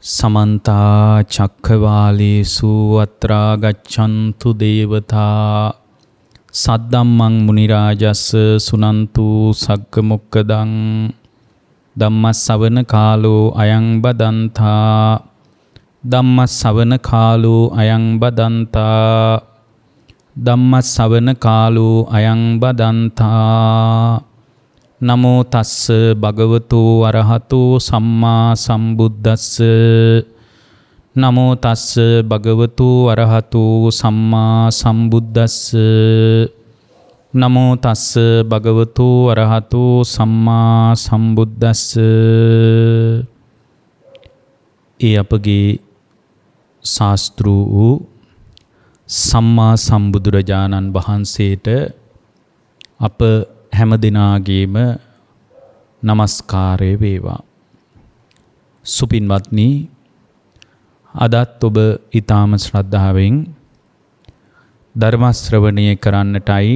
समन्ता चक्रवालेषु अत्रा गच्छन्तु देवता सद्धम्मं मुनिराजस् सुनन्तु सग्गमुक्कदं धम्मස්සවන කාලෝ අයං බදන්තා ධම්මස්සවන කාලෝ අයං බදන්තා ධම්මස්සවන කාලෝ අයං බදන්තා නමෝ තස්ස භගවතු අරහතෝ සම්මා සම්බුද්දස්ස නමෝ තස්ස භගවතු අරහතෝ සම්මා සම්බුද්දස්ස නමෝ තස්ස භගවතු අරහතෝ සම්මා සම්බුද්දස්ස. ඒ අපගේ ශාස්ත්‍ර වූ සම්මා සම්බුදුරජාණන් වහන්සේට අප හැම දිනාගේම নমස්කාරය වේවා. සුපින්වත්නි, අදත් ඔබ ඊටාම ශ්‍රද්ධාවෙන් ධර්ම ශ්‍රවණය කරන්නටයි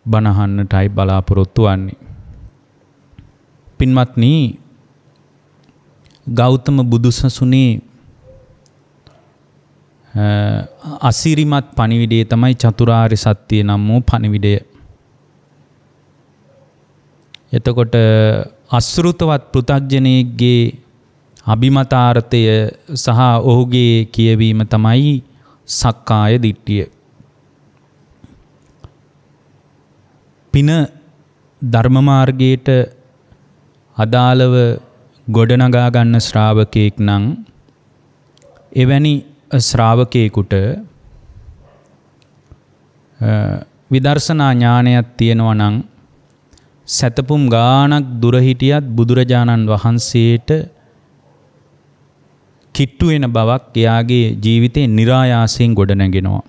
බණහන්නටයි බලාපොරොත්තු වන්නේ. පින්වත්නි, ගෞතම බුදුසසුනේ අසිරිමත් පණිවිඩය තමයි චතුරාර්ය සත්‍ය නම් වූ පණිවිඩය. එතකොට අසෘතවත් පෘථග්ජනයෙක්ගේ අභිමතාර්ථය සහ ඔහුගේ කියවීම තමයි සක්කාය දිට්ඨිය. පින ධර්ම මාර්ගයට අදාළව ගොඩනගා ගන්න ශ්‍රාවකෙක් නම් එවැනි ශ්‍රාවකයෙකුට විදර්ශනා ඥානයක් තියෙනවා නම් සතපුම් ගානක් දුර හිටියත් බුදුරජාණන් වහන්සේට කිට්ටු වෙන බවක් එයාගේ ජීවිතේ નિરાයාසයෙන් ගොඩනගෙනවා.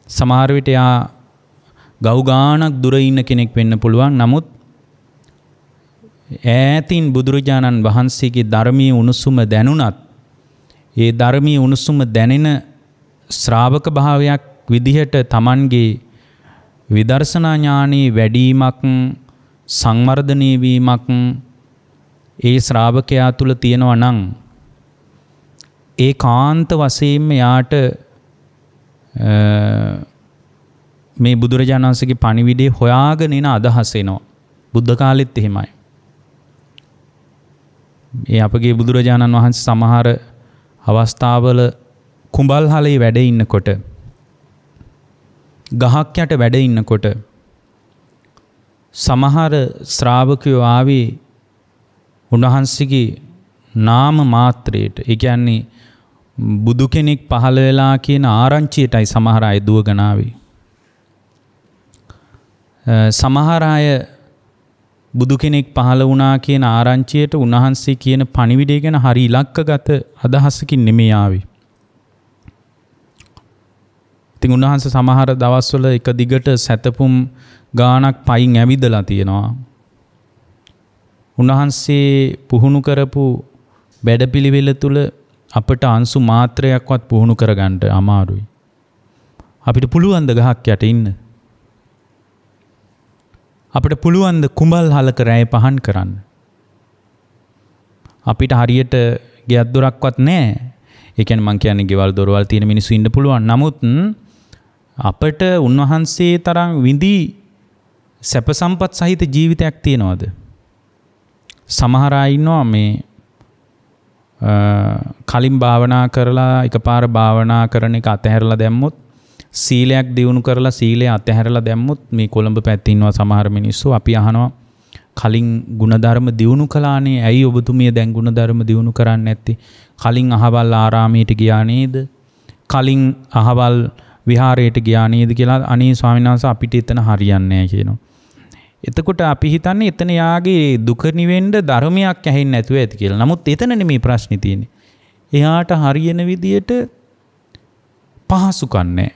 සමහර විට එයා ගව් ගානක් දුර ඉන්න කෙනෙක් වෙන්න පුළුවන්. නමුත් ඈතින් බුදුරජාණන් වහන්සේගේ ධර්මීය උණුසුම දැනුණත් ඒ ධර්මීය උණුසුම දැනෙන ශ්‍රාවක භාවයක් විදිහට Tamanගේ විදර්ශනා ඥානී වැඩිවීමක් සංවර්ධනය වීමක් ඒ ශ්‍රාවකයා තුල තියෙනවා නම් ඒකාන්ත වශයෙන්ම යාට මේ බුදුරජාණන් වහන්සේගේ පණිවිඩය හොයාගෙන එන අදහස එනවා. බුද්ධ කාලෙත් එහෙමයි. ඒ අපගේ බුදුරජාණන් වහන්සේ සමහර අවස්ථාවල කුඹල්හලේ වැඩ ඉන්නකොට ගහක් යට වැඩ ඉන්නකොට සමහර ශ්‍රාවකයෝ ආවේ උන්වහන්සේගේ නාම මාත්‍රයට, ඒ කියන්නේ බුදු කෙනෙක් පහළ වෙලා කියන ආරංචියටයි සමහර අය දුවගෙන ආවේ. සමහර අය බුදු කෙනෙක් පහළ වුණා කියන ආරංචියට උන්වහන්සේ කියන පණිවිඩය ගැන හරි ඉලක්කගත අදහසකින් නෙමෙයි ආවේ. ඉතින් උන්වහන්සේ සමහර දවස්වල එක දිගට සතපුම් ගානක් පයින් ඇවිදලා තියෙනවා. උන්වහන්සේ පුහුණු කරපු වැඩපිළිවෙල තුල අපට අංශු මාත්‍රයක්වත් පුහුණු කරගන්න අමාරුයි. අපිට පුළුවන් ද ගහක් යට ඉන්න? අපිට පුළුවන් ද කුඹල් හලක රැය පහන් කරන්න? අපිට හරියට ගෙයක් දොරක්වත් නැහැ. ඒ කියන්නේ මං කියන්නේ ගෙවල් දොරවල් තියෙන මිනිස්සු ඉන්න පුළුවන්. නමුත් අපට උන්වහන්සේ තරම් විඳි සැප සම්පත් සහිත ජීවිතයක් තියනවද? සමහර අය ඉන්නවා මේ කලින් භාවනා කරලා එකපාර භාවනා කරන එක අතහැරලා දැම්මොත්, සීලයක් දියුණු කරලා සීලය අතහැරලා දැම්මොත්, මේ කොළඹ පැත්තේ ඉන්නවා සමහර මිනිස්සු. අපි අහනවා කලින් ಗುಣධර්ම දියුණු කළානේ, ඇයි ඔබතුමිය දැන් ಗುಣධර්ම දියුණු කරන්නේ නැත්තේ? කලින් අහවල් ආරාමයට ගියා නේද? කලින් අහවල් විහාරයට ගියා නේද කියලා. අනේ ස්වාමීන් වහන්සේ අපිට එතන හරියන්නේ නැහැ කියනවා. එතකොට අපි හිතන්නේ එතන යාගේ දුක නිවෙන්න ධර්මයක් ඇහෙන්නේ නැතුව ඇති කියලා. නමුත් එතන නෙමෙයි ප්‍රශ්නේ තියෙන්නේ. එයාට හරියන විදියට පහසුකම් නැහැ.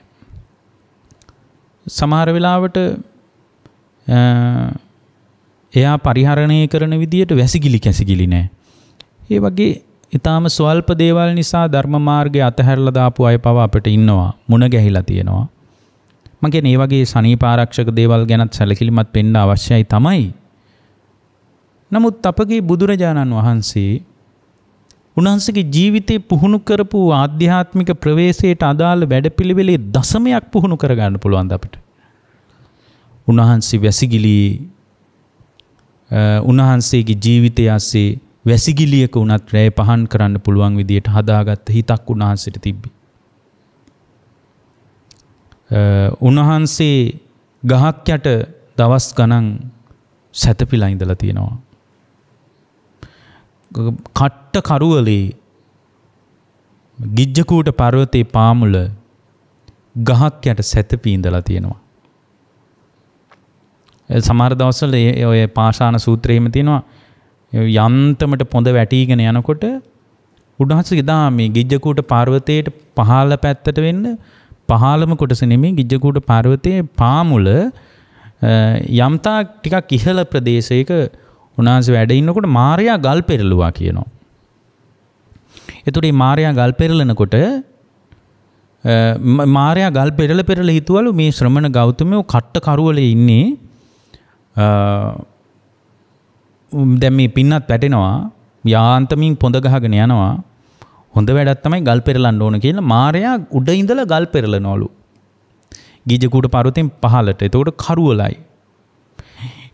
සමහර වෙලාවට එයා පරිහරණය කරන විදියට වැසිකිලි කැසිකිලි නැහැ. ඒ වගේ ඊටාම ස්වල්ප දේවල් නිසා ධර්ම මාර්ගයේ අතහැරලා දාපු අය පව අපිට ඉන්නවා. මුණ ගැහිලා තියෙනවා. මම කියන්නේ මේ වගේ සනීපාරක්ෂක දේවල් ගැනත් සැලකිලිමත් වෙන්න අවශ්‍යයි තමයි. නමුත් අපගේ බුදුරජාණන් වහන්සේ උන්වහන්සේගේ ජීවිතේ පුහුණු කරපු ආධ්‍යාත්මික ප්‍රවේශයට අදාළ වැඩපිළිවෙලේ දශමයක් පුහුණු කරගන්න පුළුවන් අපිට. උන්වහන්සේ වැසිකිලි උන්වහන්සේගේ ජීවිතය ඇස්සේ වැසිකිලියක උනත් රැය පහන් කරන්න පුළුවන් විදියට හදාගත්ත හිතක් උන්වහන්සේට තිබ්බේ. උන්වහන්සේ ගහක් යට දවස් ගණන් සැතපීලා ඉඳලා තියෙනවා. කට්ට කරුවලේ ගිජ්ජකූට පර්වතයේ පාමුල ගහක් යට සැතපී ඉඳලා තියෙනවා. සමහර දවස්වල ඔය පාෂාණ සූත්‍රයේම තියෙනවා යන්තමට පොඳ වැටිගෙන යනකොට උන්වහන්සේ දා මේ ගිජ්ජකූට පර්වතයට පහළ පැත්තට වෙන්න පහළම කොටස නෙමෙයි ගිජ්ජකූට පර්වතයේ පාමුල යම්තා ටිකක් ඉහළ ප්‍රදේශයක උන්වහන්සේ වැඩ ඉන්නකොට මාර්යා ගල් පෙරළුවා කියනවා. එතකොට මේ මාර්යා ගල් පෙරලනකොට මාර්යා ගල් පෙරල හිතුවලු මේ ශ්‍රමණ ගෞතමයෝ කට්ට කරුවලේ ඉන්නේ දැන් මේ පින්නත් වැටෙනවා යාන්තමින් පොඳ ගහගෙන යනවා හොඳ වැඩක් තමයි ගල් පෙරලන්න ඕන කියලා මාර්යා උඩ ඉඳලා ගල් පෙරලනවලු ගිජ්ජකූට පර්වතයෙන් පහළට. එතකොට කරුවලයි.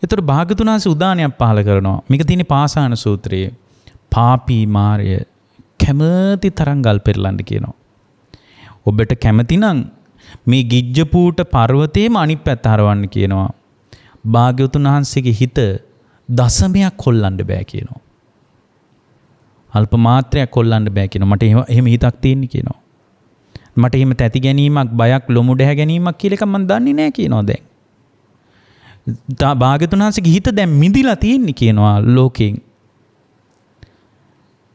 එතකොට භාග්‍යවතුන් වහන්සේ උදානයක් පහල කරනවා. මේක තියෙන්නේ පාසාන සූත්‍රයේ. පාපී මාර්ය කැමති තරම් ගල් පෙරලන්න කියනවා. ඔබට කැමති නම් මේ ගිජ්ජකූට පර්වතයේම අනිත් පැත්ත හරවන්න කියනවා. භාග්‍යවතුන් වහන්සේගේ හිත දශමයක් කොල්ලන්න බෑ කියනවා. අල්ප මාත්‍රයක් කොල්ලන්න බෑ කියනවා. මට එහෙම හිතක් තියෙන්නේ කියනවා. මට එහෙම තැති ගැනීමක් බයක් ලොමු දැහැ ගැනීමක් කියලා එකක් මම දන්නේ නැහැ කියනවා දැන්. භාග්‍යවතුන් වහන්සේගේ හිත දැන් මිදිලා තියෙන්නේ කියනවා ලෝකයෙන්.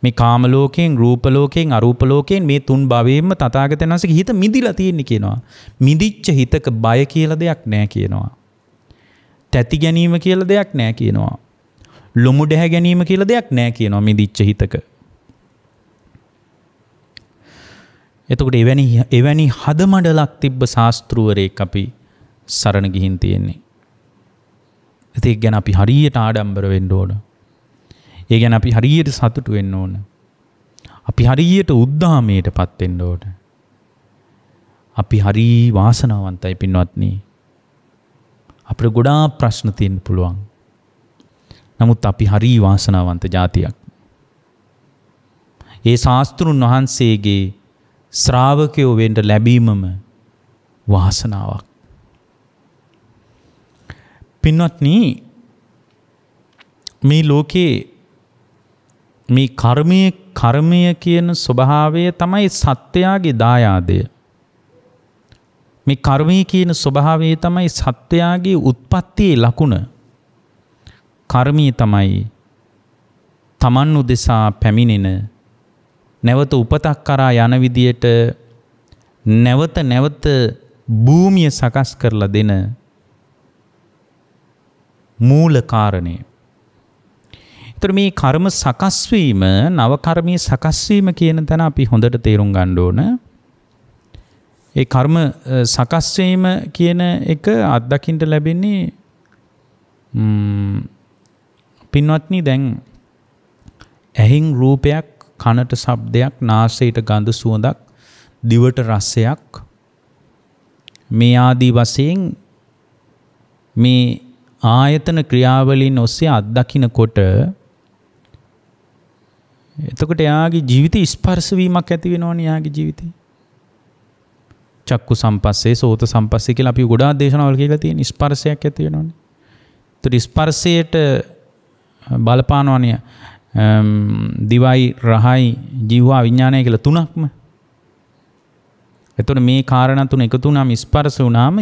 මේ කාම ලෝකයෙන්, රූප ලෝකයෙන්, අරූප ලෝකයෙන් මේ තුන් භවයෙන්ම තථාගතයන් වහන්සේගේ හිත මිදිලා තියෙන්නේ කියනවා. මිදිච්ච හිතක බය කියලා දෙයක් නැහැ කියනවා. තැති ගැනීම කියලා දෙයක් නැහැ කියනවා. ලොමු දැහැ ගැනීම කියලා දෙයක් නැහැ කියනවා මිදිච්ච හිතක. එතකොට එවැනි හදමඩලක් තිබ්බ ශාස්ත්‍රූවරයෙක් අපි සරණ ගිහින් තියෙන්නේ. ඒක ගැන අපි හරියට ආඩම්බර වෙන්න ඕන. ඒ ගැන අපි හරියට සතුටු වෙන්න ඕන. අපි හරියට උද්දාමයටපත් වෙන්න ඕන. අපි හරි වාසනාවන්තයි පින්වත්නි. අපිට ගොඩාක් ප්‍රශ්න තියෙන්න පුළුවන්. නමුත් අපි හරි වාසනාවන්ත ජාතියක්. ඒ ශාස්ත්‍රුන් වහන්සේගේ ශ්‍රාවකයෝ වෙන්න ලැබීමම වාසනාවක්. පින්වත්නි මේ ලෝකේ මේ කර්මය කියන ස්වභාවය තමයි සත්‍යයාගේ දායාදය. මේ කර්මය කියන ස්වභාවය තමයි සත්‍යයාගේ උත්පත්තියේ ලකුණ. කර්මය තමයි තමන් උදෙසා පැමිණෙන නැවත උපතක් කරා යන විදියට නැවත භූමිය සකස් කරලා දෙන මූල කාරණය. ඒතර මේ කර්ම සකස් වීම, නව කර්මයේ සකස් වීම කියන තැන අපි හොඳට තේරුම් ගන්න ඕන. ඒ කර්ම සකස් වීම කියන එක අත්දකින්න ලැබෙන්නේ පින්වත්නි දැන් ඇහින් රූපයක්, කනට ශබ්දයක්, නාසයට ගඳ සුවඳක්, දිවට රසයක් මේ ආදී වශයෙන් මේ ආයතන ක්‍රියාවලින් ඔස්සේ අත්දකින්නකොට එතකොට එයාගේ ජීවිතේ ස්පර්ශ වීමක් ඇති වෙනවනේ එයාගේ ජීවිතේ. චක්කු සම්පස්සේ, සෝත සම්පස්සේ කියලා අපි ගොඩාක් දේශනාවල කියලා තියෙන ස්පර්ශයක් ඇති වෙනවනේ. ඒතර ස්පර්ශයට බලපානවනේ දිවයි, රහයි, ජීවා, විඥානය කියලා තුනක්ම. එතකොට මේ කාරණා තුන එකතු වුණාම ස්පර්ශ වුණාම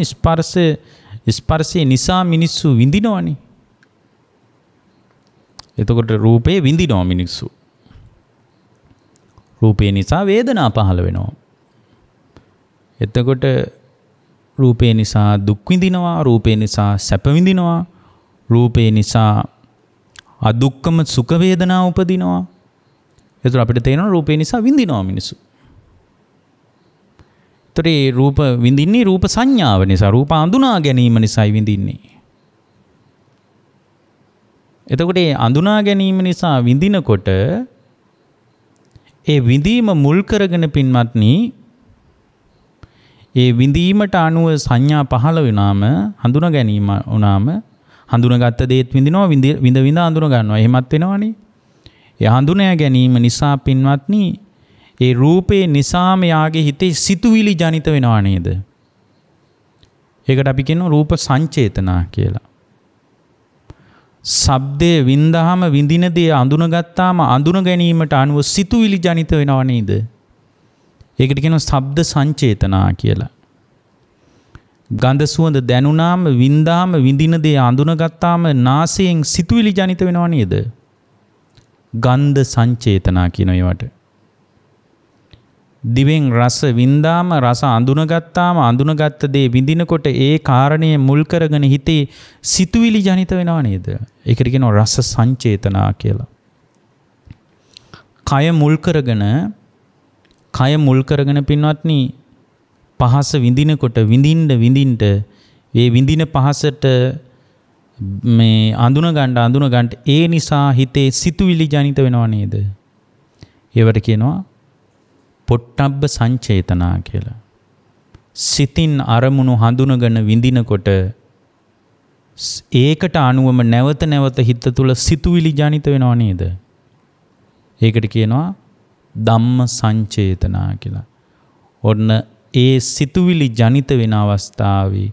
ස්පර්ශයේ නිසා මිනිස්සු විඳිනවනේ. එතකොට රූපේ විඳිනවා මිනිස්සු. රූපේ නිසා වේදනා පහළ වෙනවා. එතකොට රූපේ නිසා දුක් විඳිනවා, රූපේ නිසා සැප විඳිනවා, රූපේ නිසා අදුක්කම සුඛ වේදනා උපදිනවා. ඒතර අපිට තේරෙනවා රූපේ නිසා විඳිනවා මිනිස්සු. ඒතර ඒ රූප විඳින්නේ රූප සංඥාව නිසා, රූප අඳුනා ගැනීම නිසායි විඳින්නේ. එතකොට ඒ අඳුනා ගැනීම නිසා විඳිනකොට ඒ විඳීම මුල් කරගෙන පින්වත්නි ඒ විඳීමට අනුව සංඥා පහළ වෙනාම හඳුනා ගැනීම වුණාම හඳුනාගත්ත දේත් විඳිනවා විඳ හඳුනා ගන්නවා. එහෙමත් වෙනවනේ. ඒ හඳුනා ගැනීම නිසා පින්වත්නි ඒ රූපේ නිසාම යාගේ හිතේ සිතුවිලි ජනිත වෙනව නේද? ඒකට අපි කියනවා රූප සංචේතනා කියලා. ශබ්දේ වින්දාම විඳින දේ අඳුනගත්තාම අඳුන ගැනීමට අනුව සිතුවිලි ජනිත වෙනව නේද? ඒකට කියනවා ශබ්ද සංචේතනා කියලා. ගන්ධ සුවඳ දැනුණාම වින්දාම විඳින දේ අඳුනගත්තාම නාසයෙන් සිතුවිලි ජනිත වෙනව නේද? ගන්ධ සංචේතනා කියන ඒවට. දිවෙන් රස වින්දාම රස අඳුනගත්තාම අඳුනගත්ත දේ විඳිනකොට ඒ කාරණේ මුල් කරගෙන හිතේ සිතුවිලි ජනිත වෙනව නේද? ඒකට කියනවා රස සංචේතනා කියලා. කය මුල් කරගෙන පින්වත්නි පහස විඳිනකොට විඳින්න ඒ විඳින පහසට මේ අඳුන ගන්න ඒ නිසා හිතේ සිතුවිලි ජනිත වෙනව නේද? ඒවට කියනවා පොට්ටබ්බ සංචේතනා කියලා. සිතින් අරමුණු හඳුනගෙන විඳිනකොට ඒකට අනුවම නැවත නැවත හිත තුළ සිතුවිලි ජනිත වෙනව නේද? ඒකට කියනවා ධම්ම සංචේතනා කියලා. ඔන්න ඒ සිතුවිලි ජනිත වෙන අවස්ථාවේ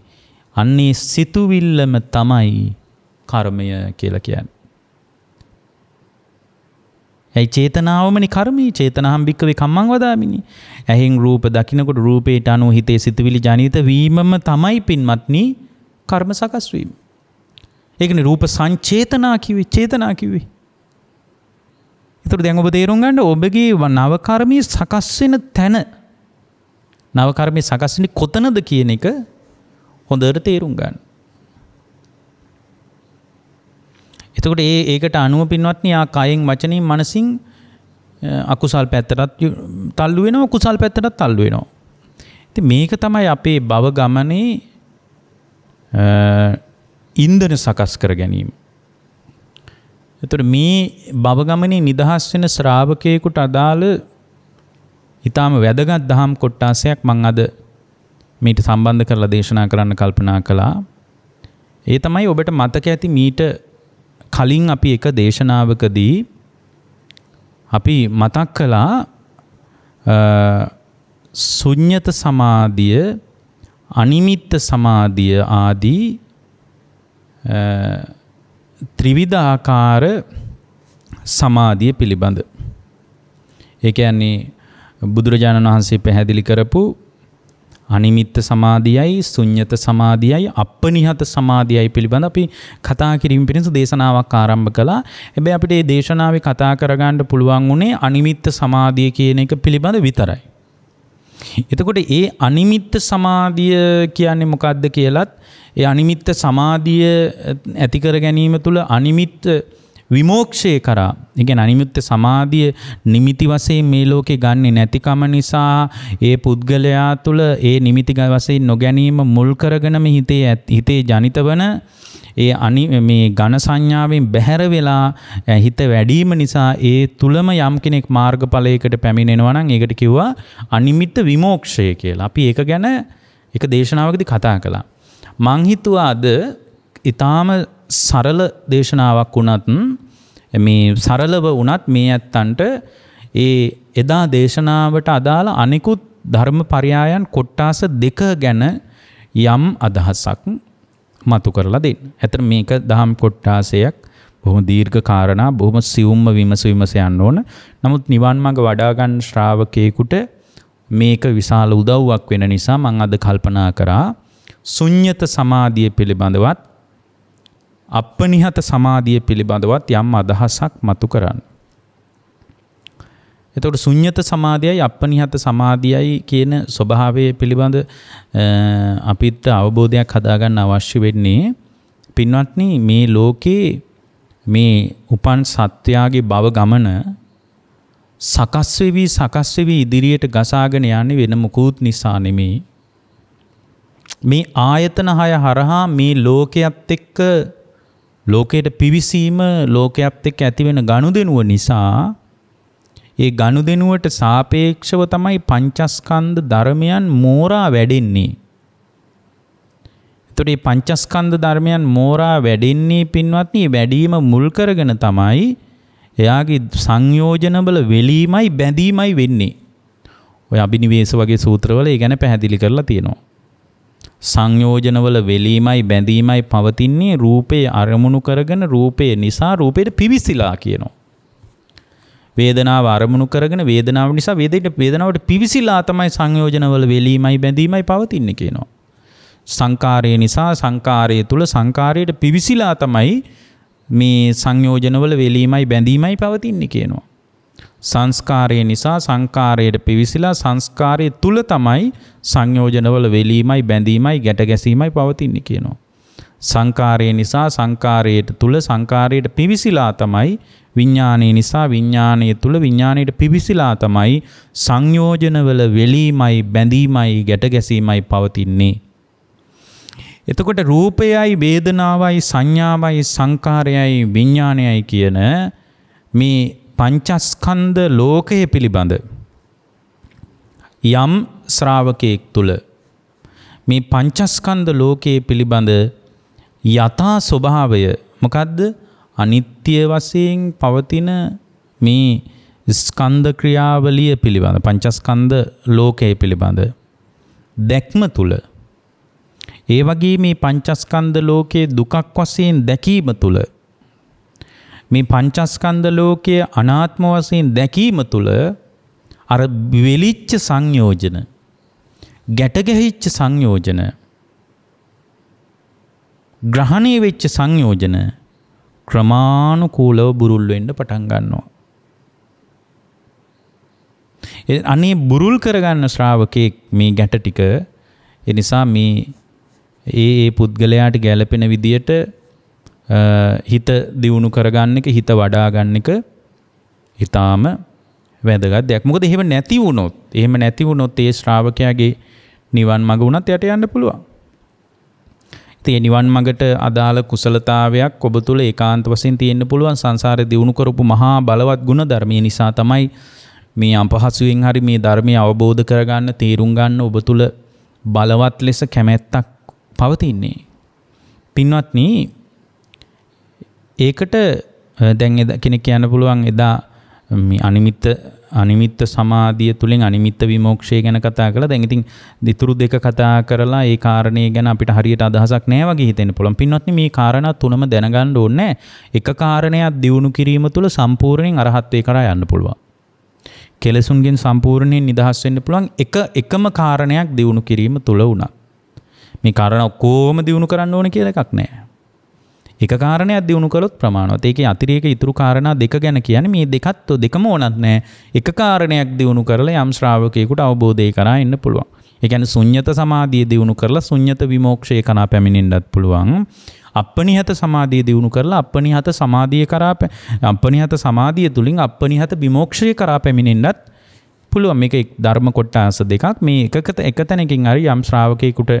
අන්නේ සිතුවිල්ලම තමයි කර්මය කියලා කියන්නේ. ඒ චේතනාවමනි කර්මී චේතනාහම් භික්කවේ කම්මං වදාමිනි. ඇහෙන් රූප දකින්නකොට රූපේට අනුව හිතේ සිතුවිලි ජනිත වීමම තමයි පින්වත්නි කර්ම සකස් වීම. ඒකනේ රූප සංචේතනා කිව්වේ චේතනා කිව්වේ. ඒතර දැන් ඔබ තේරුම් ගන්න ඔබගේ නව කර්මී සකස් වෙන තැන නව කර්මී සකස් වෙන්නේ කොතනද කියන එක හොඳට තේරුම් ගන්න. එතකොට ඒකට අනුව පින්වත්නි ආ කයෙන් වචනින් මනසින් අකුසල් පැත්තටත් තල්ලු වෙනවා කුසල් පැත්තටත් තල්ලු වෙනවා. ඉතින් මේක තමයි අපේ භව ගමනේ ඉන්ධන සකස් කර ගැනීම. එතකොට මේ භව ගමනේ නිදහස් වෙන ශ්‍රාවකයෙකුට අදාළ ඊටාම වැදගත් දහම් කොටාසයක් මම අද මේට සම්බන්ධ කරලා දේශනා කරන්න කල්පනා කළා. ඒ තමයි ඔබට මතක ඇති මීට කලින් අපි එක දේශනාවකදී අපි මතක් කළා ශුන්්‍යත සමාධිය අනිමිත්ත සමාධිය ආදී ත්‍රිවිධ ආකාර සමාධිය පිළිබඳ. ඒ කියන්නේ බුදුරජාණන් වහන්සේ පැහැදිලි කරපු අනිමිත්ත සමාධියයි ශුන්්‍යත සමාධියයි අපනිහත සමාධියයි පිළිබඳ අපි කතා කිරීම පිණිස දේශනාවක් ආරම්භ කළා. හැබැයි අපිට මේ දේශනාවේ කතා කරගන්න පුළුවන් උනේ අනිමිත්ත සමාධිය කියන එක පිළිබඳ විතරයි. එතකොට ඒ අනිමිත්ත සමාධිය කියන්නේ මොකක්ද කියලත් ඒ අනිමිත්ත සමාධිය ඇති කර ගැනීම තුළ අනිමිත්ත විමෝක්ෂය කරා. ඒ කියන්නේ අනිමිත්ත සමාධිය නිමිති වශයෙන් මේ ලෝකේ ගන්නෙ නැතිකම නිසා ඒ පුද්ගලයා තුළ ඒ නිමිති වශයෙන් නොගැනීම මුල් කරගෙනම හිතේ ජනිත වන ඒ මේ ඝන සංඥාවෙන් බැහැර වෙලා හිත වැඩිම නිසා ඒ තුලම යම් කෙනෙක් මාර්ගඵලයකට පැමිණෙනවා නම් ඒකට කිව්වා අනිමිත්ත විමෝක්ෂය කියලා. අපි ඒක ගැන එක දේශනාවකදී කතා කළා. මං හිතුවා අද ඊටාම සරල දේශනාවක් වුණත් මේ සරලව වුණත් මේ ඇත්තන්ට ඒ එදා දේශනාවට අදාළ අනිකුත් ධර්ම පරයයන් කොට්ටාස දෙක ගැන යම් අදහසක් මතු කරලා දෙන්න. ඇත්තට මේක දහම් කොට්ටාසයක් බොහොම දීර්ඝ කාරණා බොහොම සියුම්ම විමස යන්න ඕන. නමුත් නිවන් මඟ වඩා ගන්න ශ්‍රාවකයෙකුට මේක විශාල උදව්වක් වෙන නිසා මම අද කල්පනා කරා ශුන්්‍යත සමාධිය පිළිබඳවත් අපනිහත සමාධිය පිළිබඳවත් යම් අදහසක් මතු කරන්න. එතකොට ශුන්්‍යත සමාධියයි අපනිහත සමාධියයි කියන ස්වභාවය පිළිබඳ අපිට අවබෝධයක් හදාගන්න අවශ්‍ය වෙන්නේ පින්වත්නි මේ ලෝකේ මේ උපන් සත්‍යයේ භව ගමන සකස් වෙවි ඉදිරියට ගසාගෙන යන්නේ වෙන මොකුත් නිසා නෙමෙයි. මේ ආයතන 6 හරහා මේ ලෝකයේත් එක්ක ලෝකයට පිවිසීම ලෝකයක් එක්ක ඇති වෙන ගනුදෙනුව නිසා ඒ ගනුදෙනුවට සාපේක්ෂව තමයි පංචස්කන්ධ ධර්මයන් මෝරා වැඩෙන්නේ. එතකොට මේ පංචස්කන්ධ ධර්මයන් මෝරා වැඩෙන්නේ පින්වත්නි වැඩිම මුල් කරගෙන තමයි එයාගේ සංයෝජනවල වෙලීමයි බැඳීමයි වෙන්නේ. ඔය අභිනිවේෂ වගේ සූත්‍රවල ඒ ගැන පැහැදිලි කරලා තියෙනවා. සංයෝජනවල වෙලීමයි බැඳීමයි පවතින්නේ රූපේ අරමුණු කරගෙන රූපේ නිසා රූපේට පිවිසිලා කියනවා. වේදනාව අරමුණු කරගෙන වේදනාව නිසා වේදනාවට පිවිසිලා තමයි සංයෝජනවල වෙලීමයි බැඳීමයි පවතින්නේ කියනවා. සංකාරය නිසා සංකාරය තුල සංකාරයට පිවිසිලා තමයි මේ සංයෝජනවල වෙලීමයි බැඳීමයි පවතින්නේ කියනවා. සංස්කාරය නිසා සංකාරයට පිවිසිලා සංස්කාරය තුල තමයි සංයෝජනවල වෙලීමයි බැඳීමයි ගැට ගැසීමයි පවතින්නේ කියනවා. සංකාරය නිසා සංකාරයට තුල සංකාරයට පිවිසිලා තමයි විඥානය නිසා විඥානය තුල විඥානයට පිවිසිලා තමයි සංයෝජනවල වෙලීමයි බැඳීමයි ගැට ගැසීමයි පවතින්නේ. එතකොට රූපයයි වේදනාවයි සංඥාවයි සංකාරයයි විඥානයයි කියන මේ පංචස්කන්ධ ලෝකය පිළිබඳ යම් ශ්‍රාවකයෙක් තුල මේ පංචස්කන්ධ ලෝකයේ පිළිබඳ යථා ස්වභාවය මොකද්ද? අනිත්‍ය වශයෙන් පවතින මේ ස්කන්ධ ක්‍රියාවලිය පිළිබඳ පංචස්කන්ධ ලෝකයේ පිළිබඳ දැක්ම තුල ඒ වගේ මේ පංචස්කන්ධ ලෝකයේ දුකක් වශයෙන් දැකීම තුල මේ පංචස්කන්ධ ලෝකයේ අනාත්ම වශයෙන් දැකීම තුල අර වෙලිච්ච සංයෝජන ගැට ගැහිච්ච සංයෝජන ග්‍රහණය වෙච්ච සංයෝජන ක්‍රමානුකූලව බුරුල් වෙන්න පටන් ගන්නවා. අනේ බුරුල් කරගන්න ශ්‍රාවකෙක් මේ ගැට ටික ඒ නිසා මේ ඒ පුද්ගලයාට ගැළපෙන විදියට හිත දියුණු කරගන්න එක හිත වඩා ගන්න එක ඊටාම වැදගත් දෙයක්. මොකද එහෙම නැති වුණොත් ඒ ශ්‍රාවකයාගේ නිවන් මඟ උනත් යට යන්න පුළුවන්. ඉතින් නිවන් මඟට අදාළ කුසලතාවයක් ඔබ තුල ඒකාන්ත වශයෙන් තියෙන්න පුළුවන්. සංසාරේ දියුණු කරපු මහා බලවත් ගුණ ධර්මයේ නිසා තමයි මේ අපහසුයෙන් හරි මේ ධර්මය අවබෝධ කරගන්න තේරුම් ගන්න ඔබ තුල බලවත් ලෙස කැමැත්තක් පවතින්නේ. පින්වත්නි ඒකට දැන් කෙනෙක් කියන්න පුළුවන් එදා මේ අනිමිත්ත සමාධිය තුලින් අනිමිත්ත විමෝක්ෂය ගැන කතා කළා. දැන් ඉතින් දිතුරු දෙක කතා කරලා ඒ කාරණේ ගැන අපිට හරියට අදහසක් නැහැ වගේ හිතෙන්න පුළුවන්. පින්වත්නි මේ කාරණා තුනම දැනගන්න ඕනේ. එක කාරණයක් දියුණු කිරීම තුළ සම්පූර්ණයෙන් අරහත්ත්වේ කරා යන්න පුළුවන්. කෙලසුන්ගෙන් සම්පූර්ණයෙන් නිදහස් වෙන්න පුළුවන් එකම කාරණයක් දියුණු කිරීම තුළ උනත්. මේ කාරණා ඔක්කොම දියුණු කරන්න ඕනේ කියලා එකක් නැහැ. එක කාරණයක් දියුණු කළොත් ප්‍රමාණවත්. ඒකේ අතිරේක ඉතුරු කාරණා දෙක ගැන කියන්නේ මේ දෙකම ඕනත් නැහැ. එක කාරණයක් දියුණු කරලා යම් ශ්‍රාවකයෙකුට අවබෝධය කරා එන්න පුළුවන්. ඒ කියන්නේ ශුන්්‍යත සමාධිය දියුණු කරලා ශුන්්‍යත විමෝක්ෂය කරා පැමිණෙන්නත් පුළුවන්. අපනිහත සමාධිය දියුණු කරලා අපනිහත සමාධිය තුලින් අපනිහත විමෝක්ෂය කරා පැමිණෙන්නත් පුළුවන්. මේක ධර්ම කොටස දෙකක්. මේ එක තැනකින් හරි යම් ශ්‍රාවකයෙකුට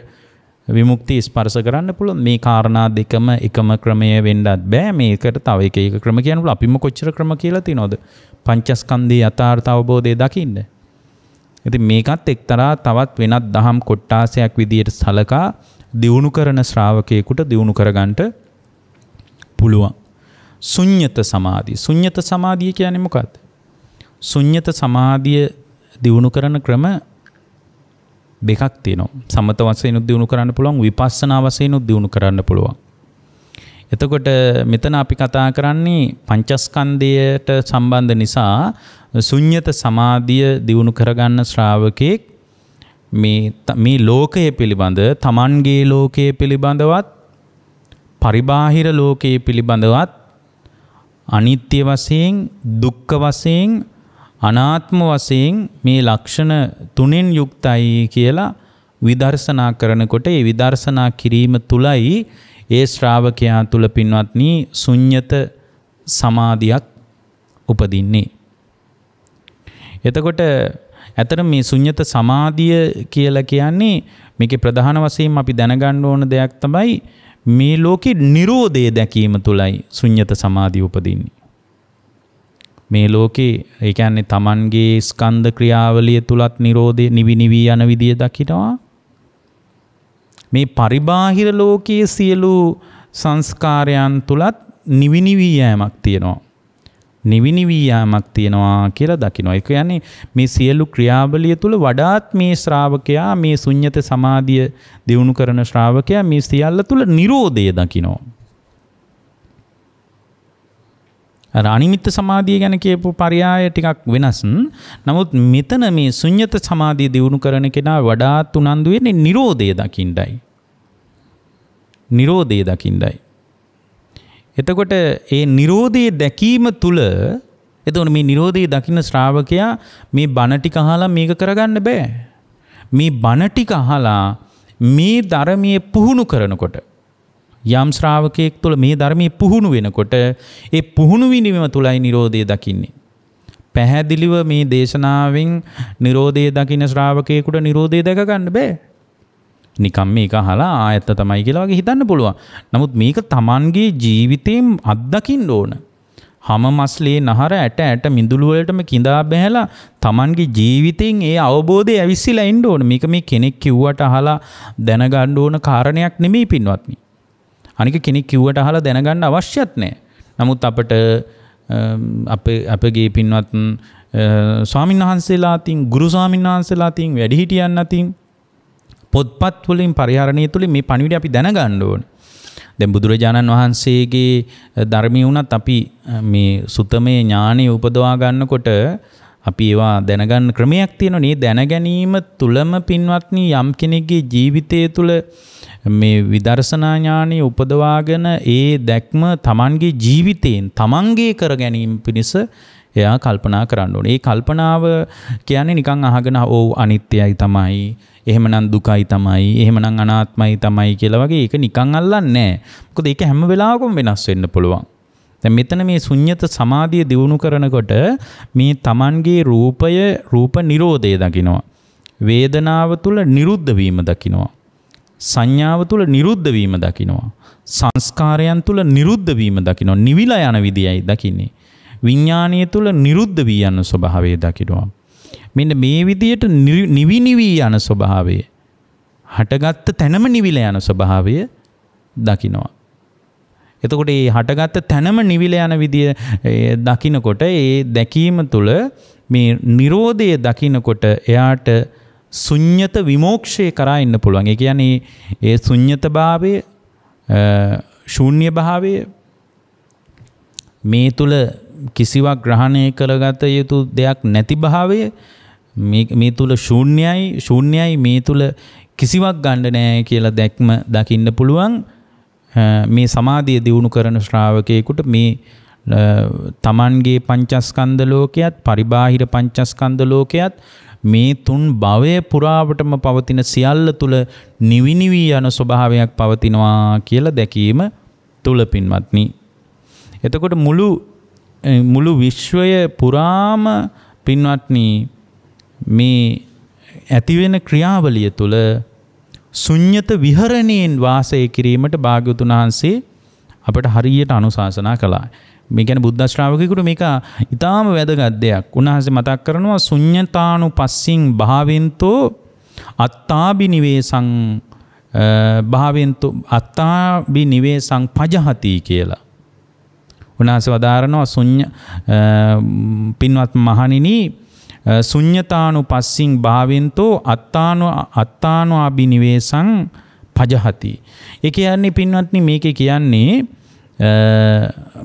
විමුක්තිය ස්පර්ශ කරන්න පුළුවන්. මේ කාරණා දෙකම එකම ක්‍රමය වෙන්නත් බෑ. මේකට තව එක ක්‍රම කියන්න පුළුවන්. අපිම කොච්චර ක්‍රම කියලා තියනවද පංචස්කන්ධයේ යථාර්ථ අවබෝධය දකින්න. ඉතින් මේකත් එක්තරා තවත් වෙනත් දහම් කොටාසයක් විදියට සලකා දියුණු කරන ශ්‍රාවකයෙකුට දියුණු කරගන්නට පුළුවන්. ශුන්්‍යත සමාධිය කියන්නේ මොකක්ද? ශුන්්‍යත සමාධිය දියුණු කරන ක්‍රම දෙකක් තියෙනවා. සමත වශයෙන් දියුණු කරන්න පුළුවන්, විපස්සනා වශයෙන් දියුණු කරන්න පුළුවන්. එතකොට මෙතන අපි කතා කරන්නේ පංචස්කන්ධයට සම්බන්ධ නිසා ශුන්්‍යත සමාධිය දියුණු කරගන්න ශ්‍රාවකෙක් මේ ලෝකයේ පිළිබඳ, තමන්ගේ ලෝකයේ පිළිබඳවත්, පරිබාහිර ලෝකයේ පිළිබඳවත් අනිත්‍ය වශයෙන්, දුක්ඛ වශයෙන්, අනාත්ම වශයෙන් මේ ලක්ෂණ තුනෙන් යුක්තයි කියලා විදර්ශනා කරනකොට ඒ විදර්ශනා කිරීම තුලයි ඒ ශ්‍රාවකයා තුල පින්වත්නි ශුන්්‍යත සමාධියක් උපදින්නේ. එතකොට ඇතර මේ ශුන්්‍යත සමාධිය කියලා කියන්නේ මේකේ ප්‍රධාන වශයෙන් අපි දැනගන්න ඕන දෙයක් තමයි මේ ලෝකේ නිරෝධය දැකීම තුලයි ශුන්්‍යත සමාධිය උපදින්නේ. මේ ලෝකේ ඒ කියන්නේ Tamanගේ ස්කන්ධ ක්‍රියාවලිය තුලත් නිරෝධය නිවි යන විදිය දකිනවා. මේ පරිබාහිර ලෝකයේ සියලු සංස්කාරයන් තුලත් නිවි යෑමක් තියෙනවා. නිවි යෑමක් තියෙනවා කියලා දකිනවා. ඒ කියන්නේ මේ සියලු ක්‍රියාවලිය තුල වඩාත් මේ ශ්‍රාවකයා මේ ශුන්්‍යත සමාධිය දියුණු කරන ශ්‍රාවකයා මේ සියල්ල තුල නිරෝධය දකිනවා. අර අනිමිත්ත සමාධිය ගැන කියපු පරයය ටිකක් වෙනස්. නමුත් මෙතන මේ ශුන්්‍යත සමාධිය දියුණු කරන කෙනා වඩාත් උනන්දු වෙන්නේ නිරෝධය දකින්නයි. නිරෝධය දකින්නයි. එතකොට ඒ නිරෝධයේ දැකීම තුල එතකොට මේ නිරෝධයේ දකින්න ශ්‍රාවකයා මේ බණ ටික අහලා මේක කරගන්න බෑ. මේ බණ ටික අහලා මේ ධර්මයේ පුහුණු කරනකොට යම් ශ්‍රාවකයෙක් තුළ මේ ධර්මයේ පුහුණු වෙනකොට ඒ පුහුණු වීම තුලයි නිරෝධය දකින්නේ. පැහැදිලිව මේ දේශනාවෙන් නිරෝධය දකින්න ශ්‍රාවකයෙකුට නිරෝධය දැක ගන්න බෑ. නිකම් මේක අහලා ආයත තමයි කියලා වගේ හිතන්න පුළුවන්. නමුත් මේක Tamanගේ ජීවිතේම අත්දකින්න ඕන. හැම මස්ලේ නහර ඇට මිඳුළු වලටම කිඳා බහැලා Tamanගේ ජීවිතෙන් ඒ අවබෝධය ඇවිස්සලා ඉන්න ඕන. මේක මේ කෙනෙක් කිව්වට අහලා දැනගන්න ඕන කාරණයක් නෙමෙයි පින්වත්නි. අනික කෙනෙක් කිව්වට අහලා දැනගන්න අවශ්‍යත් නැහැ. නමුත් අපිට අපගේ පින්වත් ස්වාමීන් වහන්සේලා අතින් ගුරු ස්වාමීන් වහන්සේලා අතින් වැඩිහිටියන් අතින් පොත්පත් වලින් පරිහරණය තුලින් මේ පණිවිඩය අපි දැනගන්න ඕන. දැන් බුදුරජාණන් වහන්සේගේ ධර්මයේ වුණත් අපි මේ සුතමේ ඥානෙ උපදවා ගන්නකොට අපි ඒවා දැනගන්න ක්‍රමයක් තියෙනවා. මේ දැන ගැනීම තුලම පින්වත්නි යම් කෙනෙක්ගේ ජීවිතය තුල මේ විදර්ශනා ඥානෙ උපදවාගෙන ඒ දැක්ම Tamanගේ ජීවිතයෙන් Tamanගේ කර ගැනීම පිණිස එයා කල්පනා කරන්න ඕනේ. ඒ කල්පනාව කියන්නේ නිකන් අහගෙන ඕ අනිත්‍යයි තමයි, එහෙමනම් දුකයි තමයි, එහෙමනම් අනාත්මයි තමයි කියලා වගේ ඒක නිකන් අල්ලන්නේ නැහැ. මොකද ඒක හැම වෙලාවකම වෙනස් වෙන්න පුළුවන්. දැන් මෙතන මේ ශුන්්‍යත සමාධිය දියුණු කරනකොට මේ Tamanගේ රූප නිරෝධය දකිනවා. වේදනාව තුල නිරුද්ධ වීම දකිනවා. සංඥාව තුල නිරුද්ධ වීම දකිනවා. සංස්කාරයන් තුල නිරුද්ධ වීම දකිනවා. නිවිලා යන විදියයි දකින්නේ. විඥානීය තුල නිරුද්ධ වී යන ස්වභාවය දකිනවා. මෙන්න මේ විදියට නිවි යන ස්වභාවය, හටගත්ත තැනම නිවිලා යන ස්වභාවය දකිනවා. එතකොට මේ හටගත්ත තැනම නිවිලා යන විදිය දකිනකොට ඒ දැකීම තුළ මේ නිරෝධය දකිනකොට එයාට ශුන්්‍යත විමෝක්ෂය කරා ඉන්න පුළුවන්. ඒ කියන්නේ ඒ ශුන්්‍යත භාවය, ශූන්‍ය භාවය මේ තුල කිසිවක් ග්‍රහණය කරගත යුතු දෙයක් නැති භාවය, මේ තුල ශූන්‍යයි මේ තුල කිසිවක් ගන්න නැහැ කියලා දැක්ම දකින්න පුළුවන්. මේ සමාධිය දියුණු කරන ශ්‍රාවකයෙකුට මේ තමන්ගේ පංචස්කන්ධ ලෝකයත් පරිබාහිර පංචස්කන්ධ ලෝකයත් මේ තුන් භවය පුරාවටම පවතින සියල්ල තුල නිවි යන ස්වභාවයක් පවතිනවා කියලා දැකීම තුල පින්වත්නි. එතකොට මුළු විශ්වය පුරාම පින්වත්නි මේ ඇතිවෙන ක්‍රියාවලිය තුළ ශුන්්‍යත විහරණයෙන් වාසය කිරීමට භාග්‍යවතුන් වහන්සේ අපට හරියට අනුශාසනා කළා. මේ කියන්නේ බුද්ධ ශ්‍රාවකයෙකුට මේක ඊටාම වැදගත් දෙයක්. උන්වහන්සේ මතක් කරනවා ශුන්්‍යතානුපස්සින් භාවෙන්තෝ අත්තාබිනිවේසං භාවෙන්තෝ අත්තාබිනිවේසං පජහති කියලා. උන්වහන්සේ වදාරනවා පින්වත් මහණෙනි ශුන්්‍යතානුපස්සින් භාවෙන්තෝ අත්තානෝ අබිනිවේසං පජහති. ඒ කියන්නේ පින්වත්නි මේකේ කියන්නේ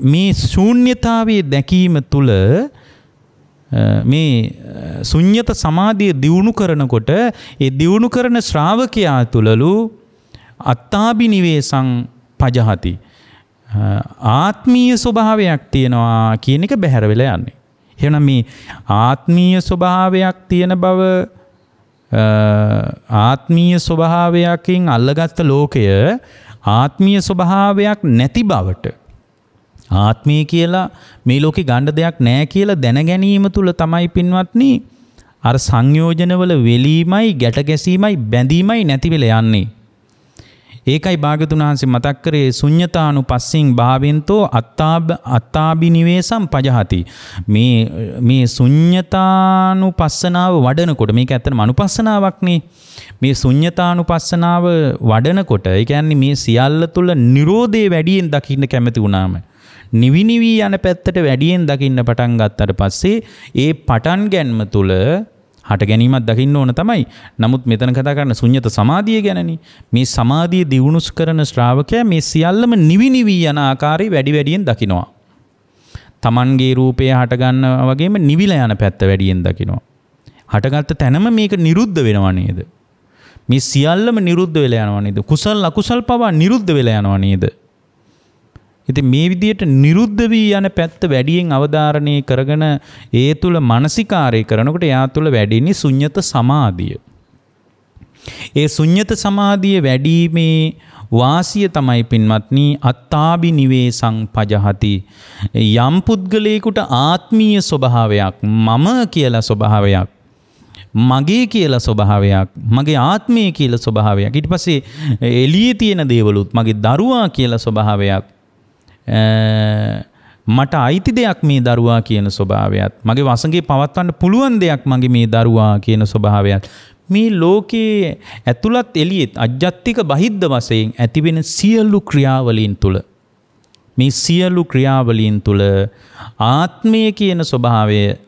මේ ශූන්‍යතාවයේ දැකීම තුළ මේ ශුන්්‍යත සමාධිය දියුණු කරනකොට ඒ දියුණු කරන ශ්‍රාවකයා තුළලු අත්තාබිනිවේසං පජහති. ආත්මීය ස්වභාවයක් තියෙනවා කියන එක බැහැර වෙලා යන්නේ. එහෙනම් මේ ආත්මීය ස්වභාවයක් තියෙන බව, ආත්මීය ස්වභාවයකින් අල්ලගත්ත ලෝකය ආත්මීය ස්වභාවයක් නැති බවට, ආත්මය කියලා මේ ලෝකේ ගන්න දෙයක් නැහැ කියලා දැන ගැනීම තුල තමයි පින්වත්නි අර සංයෝජනවල වෙලීමයි, ගැට ගැසීමයි, බැඳීමයි නැති වෙලා යන්නේ. ඒකයි භාග්‍යතුන් වහන්සේ මතක් කරේ ශුඤ්ඤතානුපස්සීන් භාවෙන්තෝ අත්තාබිනිවේසම් පජහති. මේ ශුඤ්ඤතානුපස්සනාව වඩනකොට මේක ඇත්තටම අනුපස්සනාවක්නේ. මේ ශුඤ්ඤතානුපස්සනාව වඩනකොට ඒ කියන්නේ මේ සියල්ල තුළ නිරෝධය වැඩියෙන් දකින්න කැමති වුණාම නිවි යන පැත්තට වැඩියෙන් දකින්න පටන් ගත්තට පස්සේ ඒ පටන් ගැනීම තුළ හට ගැනීමක් දකින්න ඕන තමයි. නමුත් මෙතන කතා කරන ශුන්්‍යත සමාධිය ගැනනේ. මේ සමාධිය දියුණු කරන ශ්‍රාවකයා මේ සියල්ලම නිවි යන ආකාරي වැඩි වැඩියෙන් දකිනවා. Tamanගේ රූපය හට ගන්නවා වගේම නිවිලා යන පැත්ත වැඩියෙන් දකිනවා. හටගත්ත තැනම මේක නිරුද්ධ වෙනවා නේද? මේ සියල්ලම නිරුද්ධ වෙලා යනවා නේද? කුසල් අකුසල් පවා නිරුද්ධ වෙලා යනවා නේද? ඉතින් මේ විදිහට නිරුද්ධ වී යන පැත්ත වැඩියෙන් අවධාරණය කරගෙන ඒ තුල මානසිකාරය කරනකොට එයා තුල වැඩින්නේ ශුන්්‍යත සමාධිය. ඒ ශුන්්‍යත සමාධිය වැඩිීමේ වාසිය තමයි පින්වත්නි අත්තාබිනිවේසං පජහති. යම් පුද්ගලයෙකුට ආත්මීය ස්වභාවයක් මම කියලා ස්වභාවයක් මගේ කියලා ස්වභාවයක් මගේ ආත්මය කියලා ස්වභාවයක් ඊට පස්සේ එළියේ තියෙන දේවලුත් මගේ දරුවා කියලා ස්වභාවයක් මට අයිති දෙයක් මේ දරුවා කියන ස්වභාවයත් මගේ වසඟේ පවත්වන්න පුළුවන් දෙයක් මගේ මේ දරුවා කියන ස්වභාවයත් මේ ලෝකයේ ඇතුළත් එළියෙත් අජ්ජත්තික බහිද්ද වශයෙන් ඇතිවෙන සියලු ක්‍රියාවලීන් තුල මේ සියලු ක්‍රියාවලීන් තුල ආත්මය කියන ස්වභාවය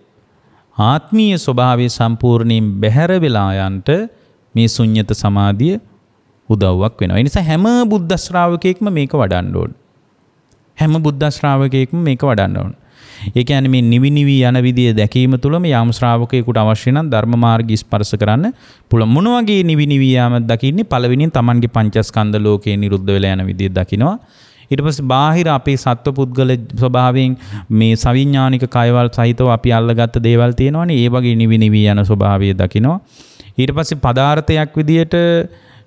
ආත්මීය ස්වභාවය සම්පූර්ණයෙන් බැහැර වෙලා යන්ට මේ ශුන්්‍යත සමාධිය උදව්වක් වෙනවා. ඒ නිසා හැම බුද්ධ ශ්‍රාවකයෙක්ම මේක වඩන්න ඕන. හැම බුද්ධ ශ්‍රාවකයෙක්ම මේක වඩන්න ඕන. ඒ කියන්නේ මේ නිවි යන විදිය දැකීම තුළම යාම ශ්‍රාවකයෙකුට අවශ්‍ය නම් ධර්ම මාර්ගය ස්පර්ශ කරන්න පුළුවන්. මොන වගේ නිවි යාම දකින්නේ? පළවෙනියෙන් Tamanගේ පංචස්කන්ධ ලෝකේ නිරුද්ධ වෙලා යන විදිය දකිනවා. ඊට පස්සේ බාහිර අපේ සත්ව පුද්ගල ස්වභාවයෙන් මේ සවිඥානික කයවල් සහිතව අපි අල්ලගත්ත දේවල් තියෙනවනේ. ඒ වගේ නිවි යන ස්වභාවය දකිනවා. ඊට පස්සේ පදාර්ථයක් විදියට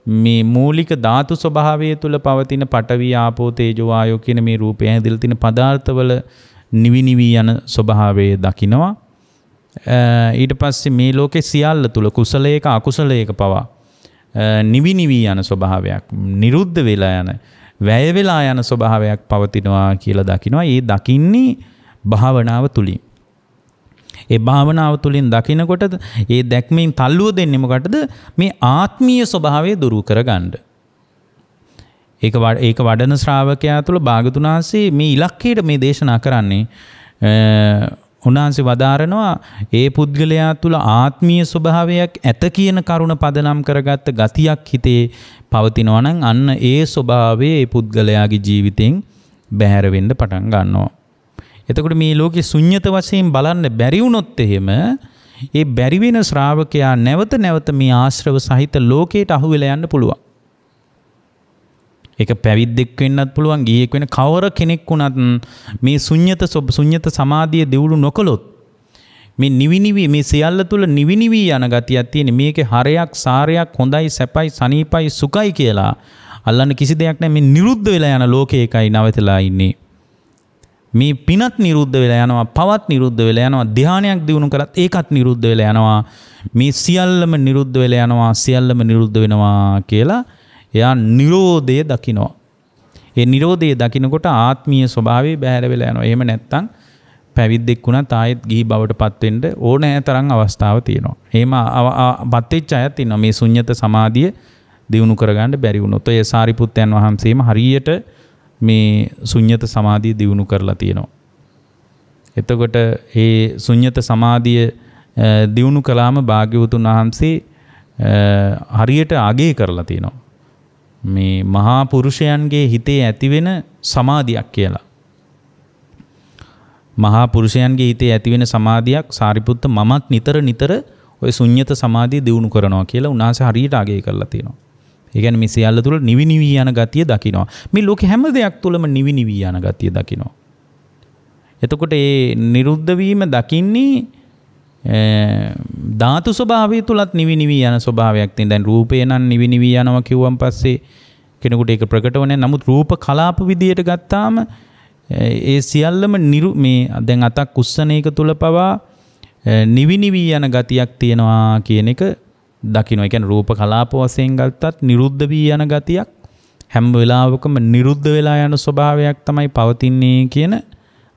මේ මූලික ධාතු ස්වභාවය තුළ පවතින පඨවි ආපෝ තේජෝ වායෝ කියන මේ රූපය ඇඳිලා තියෙන පදාර්ථවල නිවි යන ස්වභාවය දකිනවා. ඊට පස්සේ මේ ලෝකේ සියල්ල තුළ කුසලයක අකුසලයක පවා නිවි යන ස්වභාවයක් නිරුද්ධ වෙලා යන වැය වෙලා යන ස්වභාවයක් පවතිනවා කියලා දකිනවා. ඒ දකින්නේ භාවනාව තුලින්. ඒ භාවනාව තුළින් දකිනකොට ඒ දැක්මෙන් තල්ලුව දෙන්නේ මොකටද? මේ ආත්මීය ස්වභාවය දුරු කරගන්න. ඒක වඩන ශ්‍රාවකයා තුළ භාගතුන් වහන්සේ මේ ඉලක්කයට මේ දේශනා කරන්නේ උන්වහන්සේ වදාරනවා ඒ පුද්ගලයා තුළ ආත්මීය ස්වභාවයක් ඇත කියන කරුණ පදනම් කරගත්ත ගතියක් හිතේ පවතිනවා නම් අන්න ඒ ස්වභාවය ඒ පුද්ගලයාගේ ජීවිතෙන් බැහැර වෙන්න පටන් ගන්නවා. එතකොට මේ ලෝකේ ශුන්්‍යත වශයෙන් බලන්න බැරි වුණොත් එහෙම ඒ බැරි වෙන ශ්‍රාවකයා නැවත මේ ආශ්‍රව සහිත ලෝකයට අහු වෙලා යන්න පුළුවන්. ඒක පැවිද්දෙක් වෙන්නත් පුළුවන්, ගිහියෙක් වෙන කවර කෙනෙක් වුණත් මේ ශුන්්‍යත සමාධිය දියුණු නොකළොත් මේ නිවි මේ සියල්ල තුල නිවි යන ගතියක් තියෙන. මේකේ හරයක් සාරයක් හොඳයි සැපයි සනීපයි සුඛයි කියලා අල්ලන්න කිසි දෙයක් නැහැ. මේ නිරුද්ධ වෙලා යන ලෝකයකයි නවතලා ඉන්නේ. මේ පිනත් නිරුද්ධ වෙලා යනවා, පවත් නිරුද්ධ වෙලා යනවා, ධානයක් දිනු කරත් ඒකත් නිරුද්ධ වෙලා යනවා. මේ සියල්ලම නිරුද්ධ වෙලා යනවා, සියල්ලම නිරුද්ධ වෙනවා කියලා එයා නිරෝධය දකිනවා. ඒ නිරෝධය දකිනකොට ආත්මීය ස්වභාවය බැහැර වෙලා යනවා. එහෙම නැත්නම් පැවිද්දෙක් වුණත් ආයෙත් ගිහි බවට පත් වෙන්න ඕනෑ තරම් අවස්ථාව තියෙනවා. එහෙම පත්වෙච්ච අයත් ඉන්නවා. මේ ශුන්්‍යත සමාධිය දිනු කරගන්න බැරි වුණොත් ඔය සාරිපුත්තයන් වහන්සේම හරියට මේ ශුන්්‍යත සමාධිය දියුණු කරලා තියෙනවා. එතකොට ඒ ශුන්්‍යත සමාධිය දියුණු කළාම භාග්‍යවතුන් වහන්සේ හරියට අගය කරලා තියෙනවා. මේ මහා පුරුෂයන්ගේ හිතේ ඇතිවෙන සමාධියක් කියලා. මහා පුරුෂයන්ගේ හිතේ ඇතිවෙන සමාධියක් සාරිපුත්ත මමත් නිතර ඔය ශුන්්‍යත සමාධිය දියුණු කරනවා කියලා උන්වහන්සේ හරියට අගය කරලා තියෙනවා. ඒ කියන්නේ මේ සියල්ල තුළ නිවි යන ගතිය දකිනවා. මේ ලෝකේ හැම දෙයක් තුළම නිවි යන ගතිය දකිනවා. එතකොට මේ නිරුද්ධ වීම දකින්නේ ධාතු ස්වභාවය තුලත් නිවි යන ස්වභාවයක් තියෙන. දැන් රූපේ නම් නිවි යනවා කිව්වන් පස්සේ කෙනෙකුට ඒක ප්‍රකට වෙන්නේ. නමුත් රූප කලාප විදියට ගත්තාම ඒ සියල්ලම මේ දැන් අතක් උස්සන එක තුල පවා නිවි යන ගතියක් තියෙනවා කියන එක දකින්න. ඒ කියන්නේ රූප කලාප වශයෙන් ගත්තත් නිරුද්ධ වී යන ගතියක් හැම වෙලාවකම නිරුද්ධ වෙලා යන ස්වභාවයක් තමයි පවතින්නේ කියන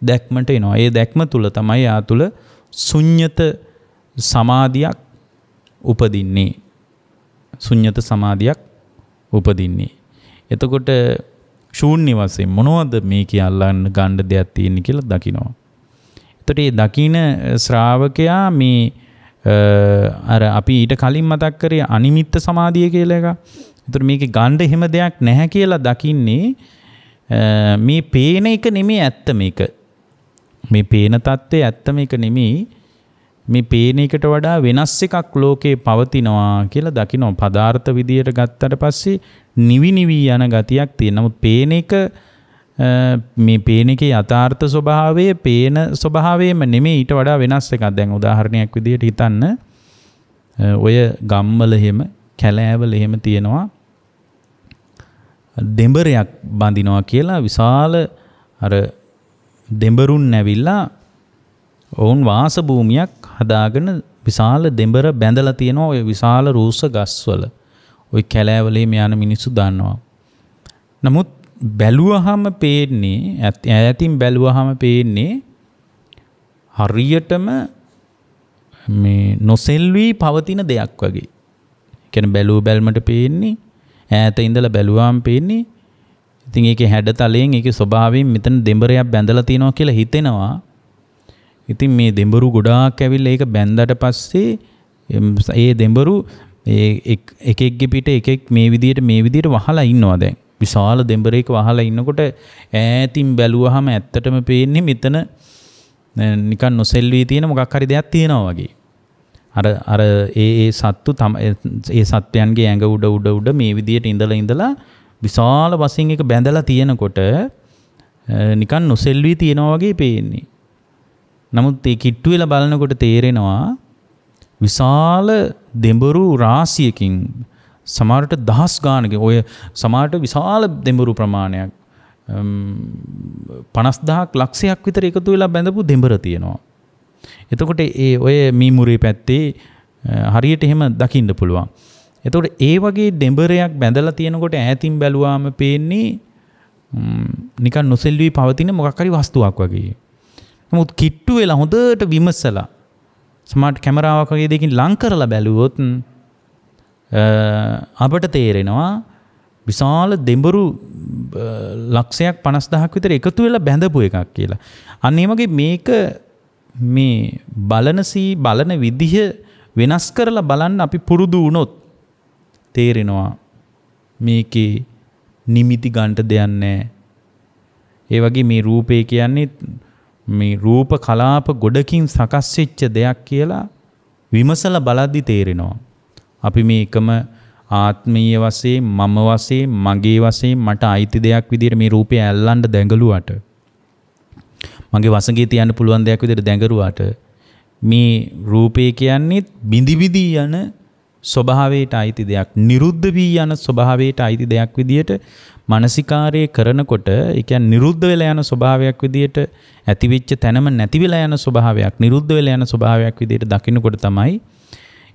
දැක්මට එනවා. ඒ දැක්ම තුල තමයි යා තුල ශුන්්‍යත සමාධියක් උපදින්නේ. ශුන්්‍යත සමාධියක් උපදින්නේ. එතකොට ශූන්‍ය වශයෙන් මොනවද මේ කියල්ලන්න ගන්න දෙයක් තියෙන කියලා දකිනවා. එතකොට මේ දකින ශ්‍රාවකයා මේ අර අපි ඊට කලින් මතක් කරේ අනිමිත්ත සමාධිය කියලා එක. එතකොට මේකේ ගන්න එහෙම දෙයක් නැහැ කියලා දකින්නේ මේ පේන එක නෙමෙයි ඇත්ත මේක. මේ පේන தත්ත්වය ඇත්ත මේක නෙමෙයි. මේ පේන එකට වඩා වෙනස් එකක් ලෝකේ පවතිනවා කියලා දකිනවා. පදාර්ථ විදියට ගත්තට පස්සේ නිවි නිවි යන ගතියක් තියෙන. නමුත් පේන එක මේ පේන එකේ යථාර්ථ ස්වභාවය පේන ස්වභාවයම නෙමෙයි ඊට වඩා වෙනස් එකක්. දැන් උදාහරණයක් විදියට හිතන්න ඔය ගම්වල එහෙම කැලෑවල එහෙම තියෙනවා දෙඹරයක් බඳිනවා කියලා විශාල අර දෙඹරුන් නැවිලා ඔවුන් වාස භූමියක් හදාගෙන විශාල දෙඹර බැඳලා තියෙනවා ඔය විශාල රූස්ස ගස්වල. ඔය කැලෑවලේ යන මිනිස්සු දන්නවා. නමුත් බැලුවහම පේන්නේ ඈතින් බැලුවහම පේන්නේ හරියටම මේ නොසෙල්වි පවතින දෙයක් වගේ. කියන්නේ බැලුව බැල්මට පේන්නේ ඈත ඉඳලා බැලුවාම පේන්නේ. ඉතින් ඒකේ හැඩතලයෙන් ඒකේ ස්වභාවයෙන් මෙතන දෙඹරයක් බැඳලා තියෙනවා කියලා හිතෙනවා. ඉතින් මේ දෙඹරු ගොඩාක් ඇවිල්ලා ඒක බැඳලා පස්සේ ඒ දෙඹරු එක එක්ගේ පිට එකෙක් මේ විදියට වහලා ඉන්නවා දැන්. විශාල දෙඹරයක වහලා ඉන්නකොට ඈතින් බැලුවාම ඇත්තටම පේන්නේ මෙතන නිකන් නොසෙල්වි තියෙන මොකක් හරි දෙයක් තියෙනවා වගේ. අර ඒ සත්තු ඒ සත්වයන්ගේ ඇඟ උඩ මේ විදියට ඉඳලා විශාල වශයෙන් එක බැඳලා තියෙනකොට නිකන් නොසෙල්වි තියෙනවා වගේ පේන්නේ. නමුත් ඒ කිට්ටු වෙලා බලනකොට තේරෙනවා විශාල දෙඹරු රාශියකින් සමහරට දහස් ගානක ඔය සමහරට විශාල දෙඹරු ප්‍රමාණයක් 50000ක් ලක්ෂයක් විතර එකතු වෙලා බැඳපු දෙඹර තියෙනවා. එතකොට ඔය මීමුරේ පැත්තේ හරියට එහෙම දකින්න පුළුවන්. එතකොට ඒ වගේ දෙඹරයක් බැඳලා තියෙනකොට ඈතින් බැලුවාම පේන්නේ නිකන් නොසෙල්වි පවතින මොකක් හරි වස්තුවක් වගේ. නමුත් කිට්ටු වෙලා හොඳට විමසලා ස්මාර්ට් කැමරාවක් වගේ දෙකින් ලං කරලා බැලුවොත් අපට තේරෙනවා විශාල දෙඹරු ලක්ෂයක් 50000ක් විතර එකතු වෙලා බැඳපු එකක් කියලා. අන්න ඒ වගේ මේක මේ බලන විදිහ වෙනස් කරලා බලන්න අපි පුරුදු වුණොත් තේරෙනවා මේකේ නිමිති ගන්නට දෙයක් නැහැ. ඒ වගේ මේ රූපේ කියන්නේ මේ රූප කලාප ගොඩකින් සකස් වෙච්ච දෙයක් කියලා විමසලා බලද්දි තේරෙනවා. අපි මේකම ආත්මීය වශයෙන් මම වශයෙන් මගේ වශයෙන් මට අයිති දෙයක් විදිහට මේ රූපය ඇල්ලන්න දැඟලුවට මගේ වසඟේ තියන්න පුළුවන් දෙයක් විදිහට දැඟරුවාට මේ රූපේ කියන්නේ බිඳි බිඳි යන ස්වභාවයට අයිති දෙයක් නිරුද්ධ වී යන ස්වභාවයට අයිති දෙයක් විදිහට මානසිකාරය කරනකොට ඒ කියන්නේ නිරුද්ධ වෙලා යන ස්වභාවයක් විදිහට ඇතිවෙච්ච තැනම නැති වෙලා යන ස්වභාවයක් නිරුද්ධ වෙලා යන ස්වභාවයක් විදිහට දකින්නකොට තමයි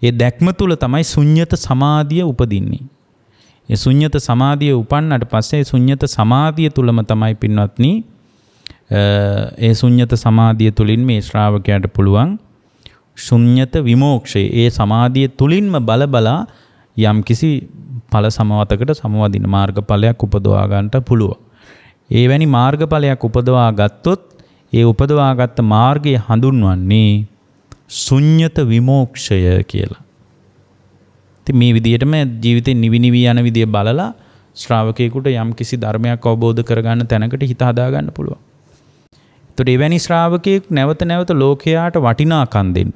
ඒ දැක්ම තුල තමයි ශුන්්‍යත සමාධිය උපදින්නේ. ඒ ශුන්්‍යත සමාධිය උපන්නට පස්සේ ශුන්්‍යත සමාධිය තුලම තමයි පින්වත්නි ඒ ශුන්්‍යත සමාධිය තුලින් මේ ශ්‍රාවකයාට පුළුවන් ශුන්්‍යත විමෝක්ෂය. ඒ සමාධිය තුලින්ම බල යම් කිසි ඵල සමවතකට සමවදින මාර්ගඵලයක් උපදවා ගන්නට පුළුවන්. ඒ වැනි මාර්ගඵලයක් උපදවා ගත්තොත් ඒ උපදවාගත් මාර්ගය හඳුන්වන්නේ ශුන්්‍යත විමෝක්ෂය කියලා. ඉතින් මේ විදිහටම ජීවිතේ නිවි යන විදිය බලලා ශ්‍රාවකයෙකුට යම් කිසි ධර්මයක් අවබෝධ කරගන්න තැනකට හිත හදා ගන්න පුළුවන්. ඒතකොට එවැනි ශ්‍රාවකයෙක් නැවත නැවත ලෝකයාට වටිනාකම් දෙන්න.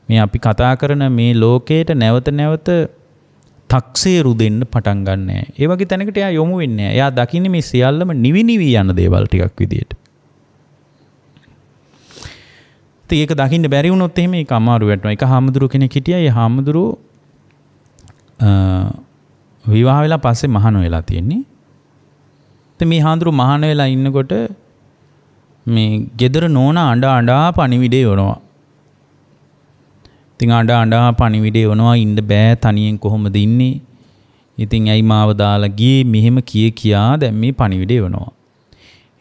මේ අපි කතා කරන මේ ලෝකයට නැවත තක්සේරු දෙන්න පටන් ගන්නෑ. ඒ වගේ තැනකට එයා යොමු වෙන්නේ නැහැ. එයා දකින්නේ මේ සියල්ලම නිවි යන දේවල් ටිකක් විදියට. ඉතින් ඒක දකින්න බැරි වුණොත් එහෙම ඒක අමාරු වෙනවා. එක හාමුදුරුව කෙනෙක් හිටියා. ඒ හාමුදුරුව විවාහ වෙලා පස්සේ මහාන වෙලා තියෙන්නේ. ඉතින් මේ හාමුදුරුව මහාන වෙලා ඉන්නකොට මේ ගෙදර නෝනා අඬා පණිවිඩේ යනවා. ඉතින් අඬා පණිවිඩේ යනවා ඉන්න බෑ තනියෙන් කොහොමද ඉන්නේ? ඉතින් ඇයි මාව දාලා ගියේ මෙහෙම කියා දැන් මේ පණිවිඩය වෙනවා.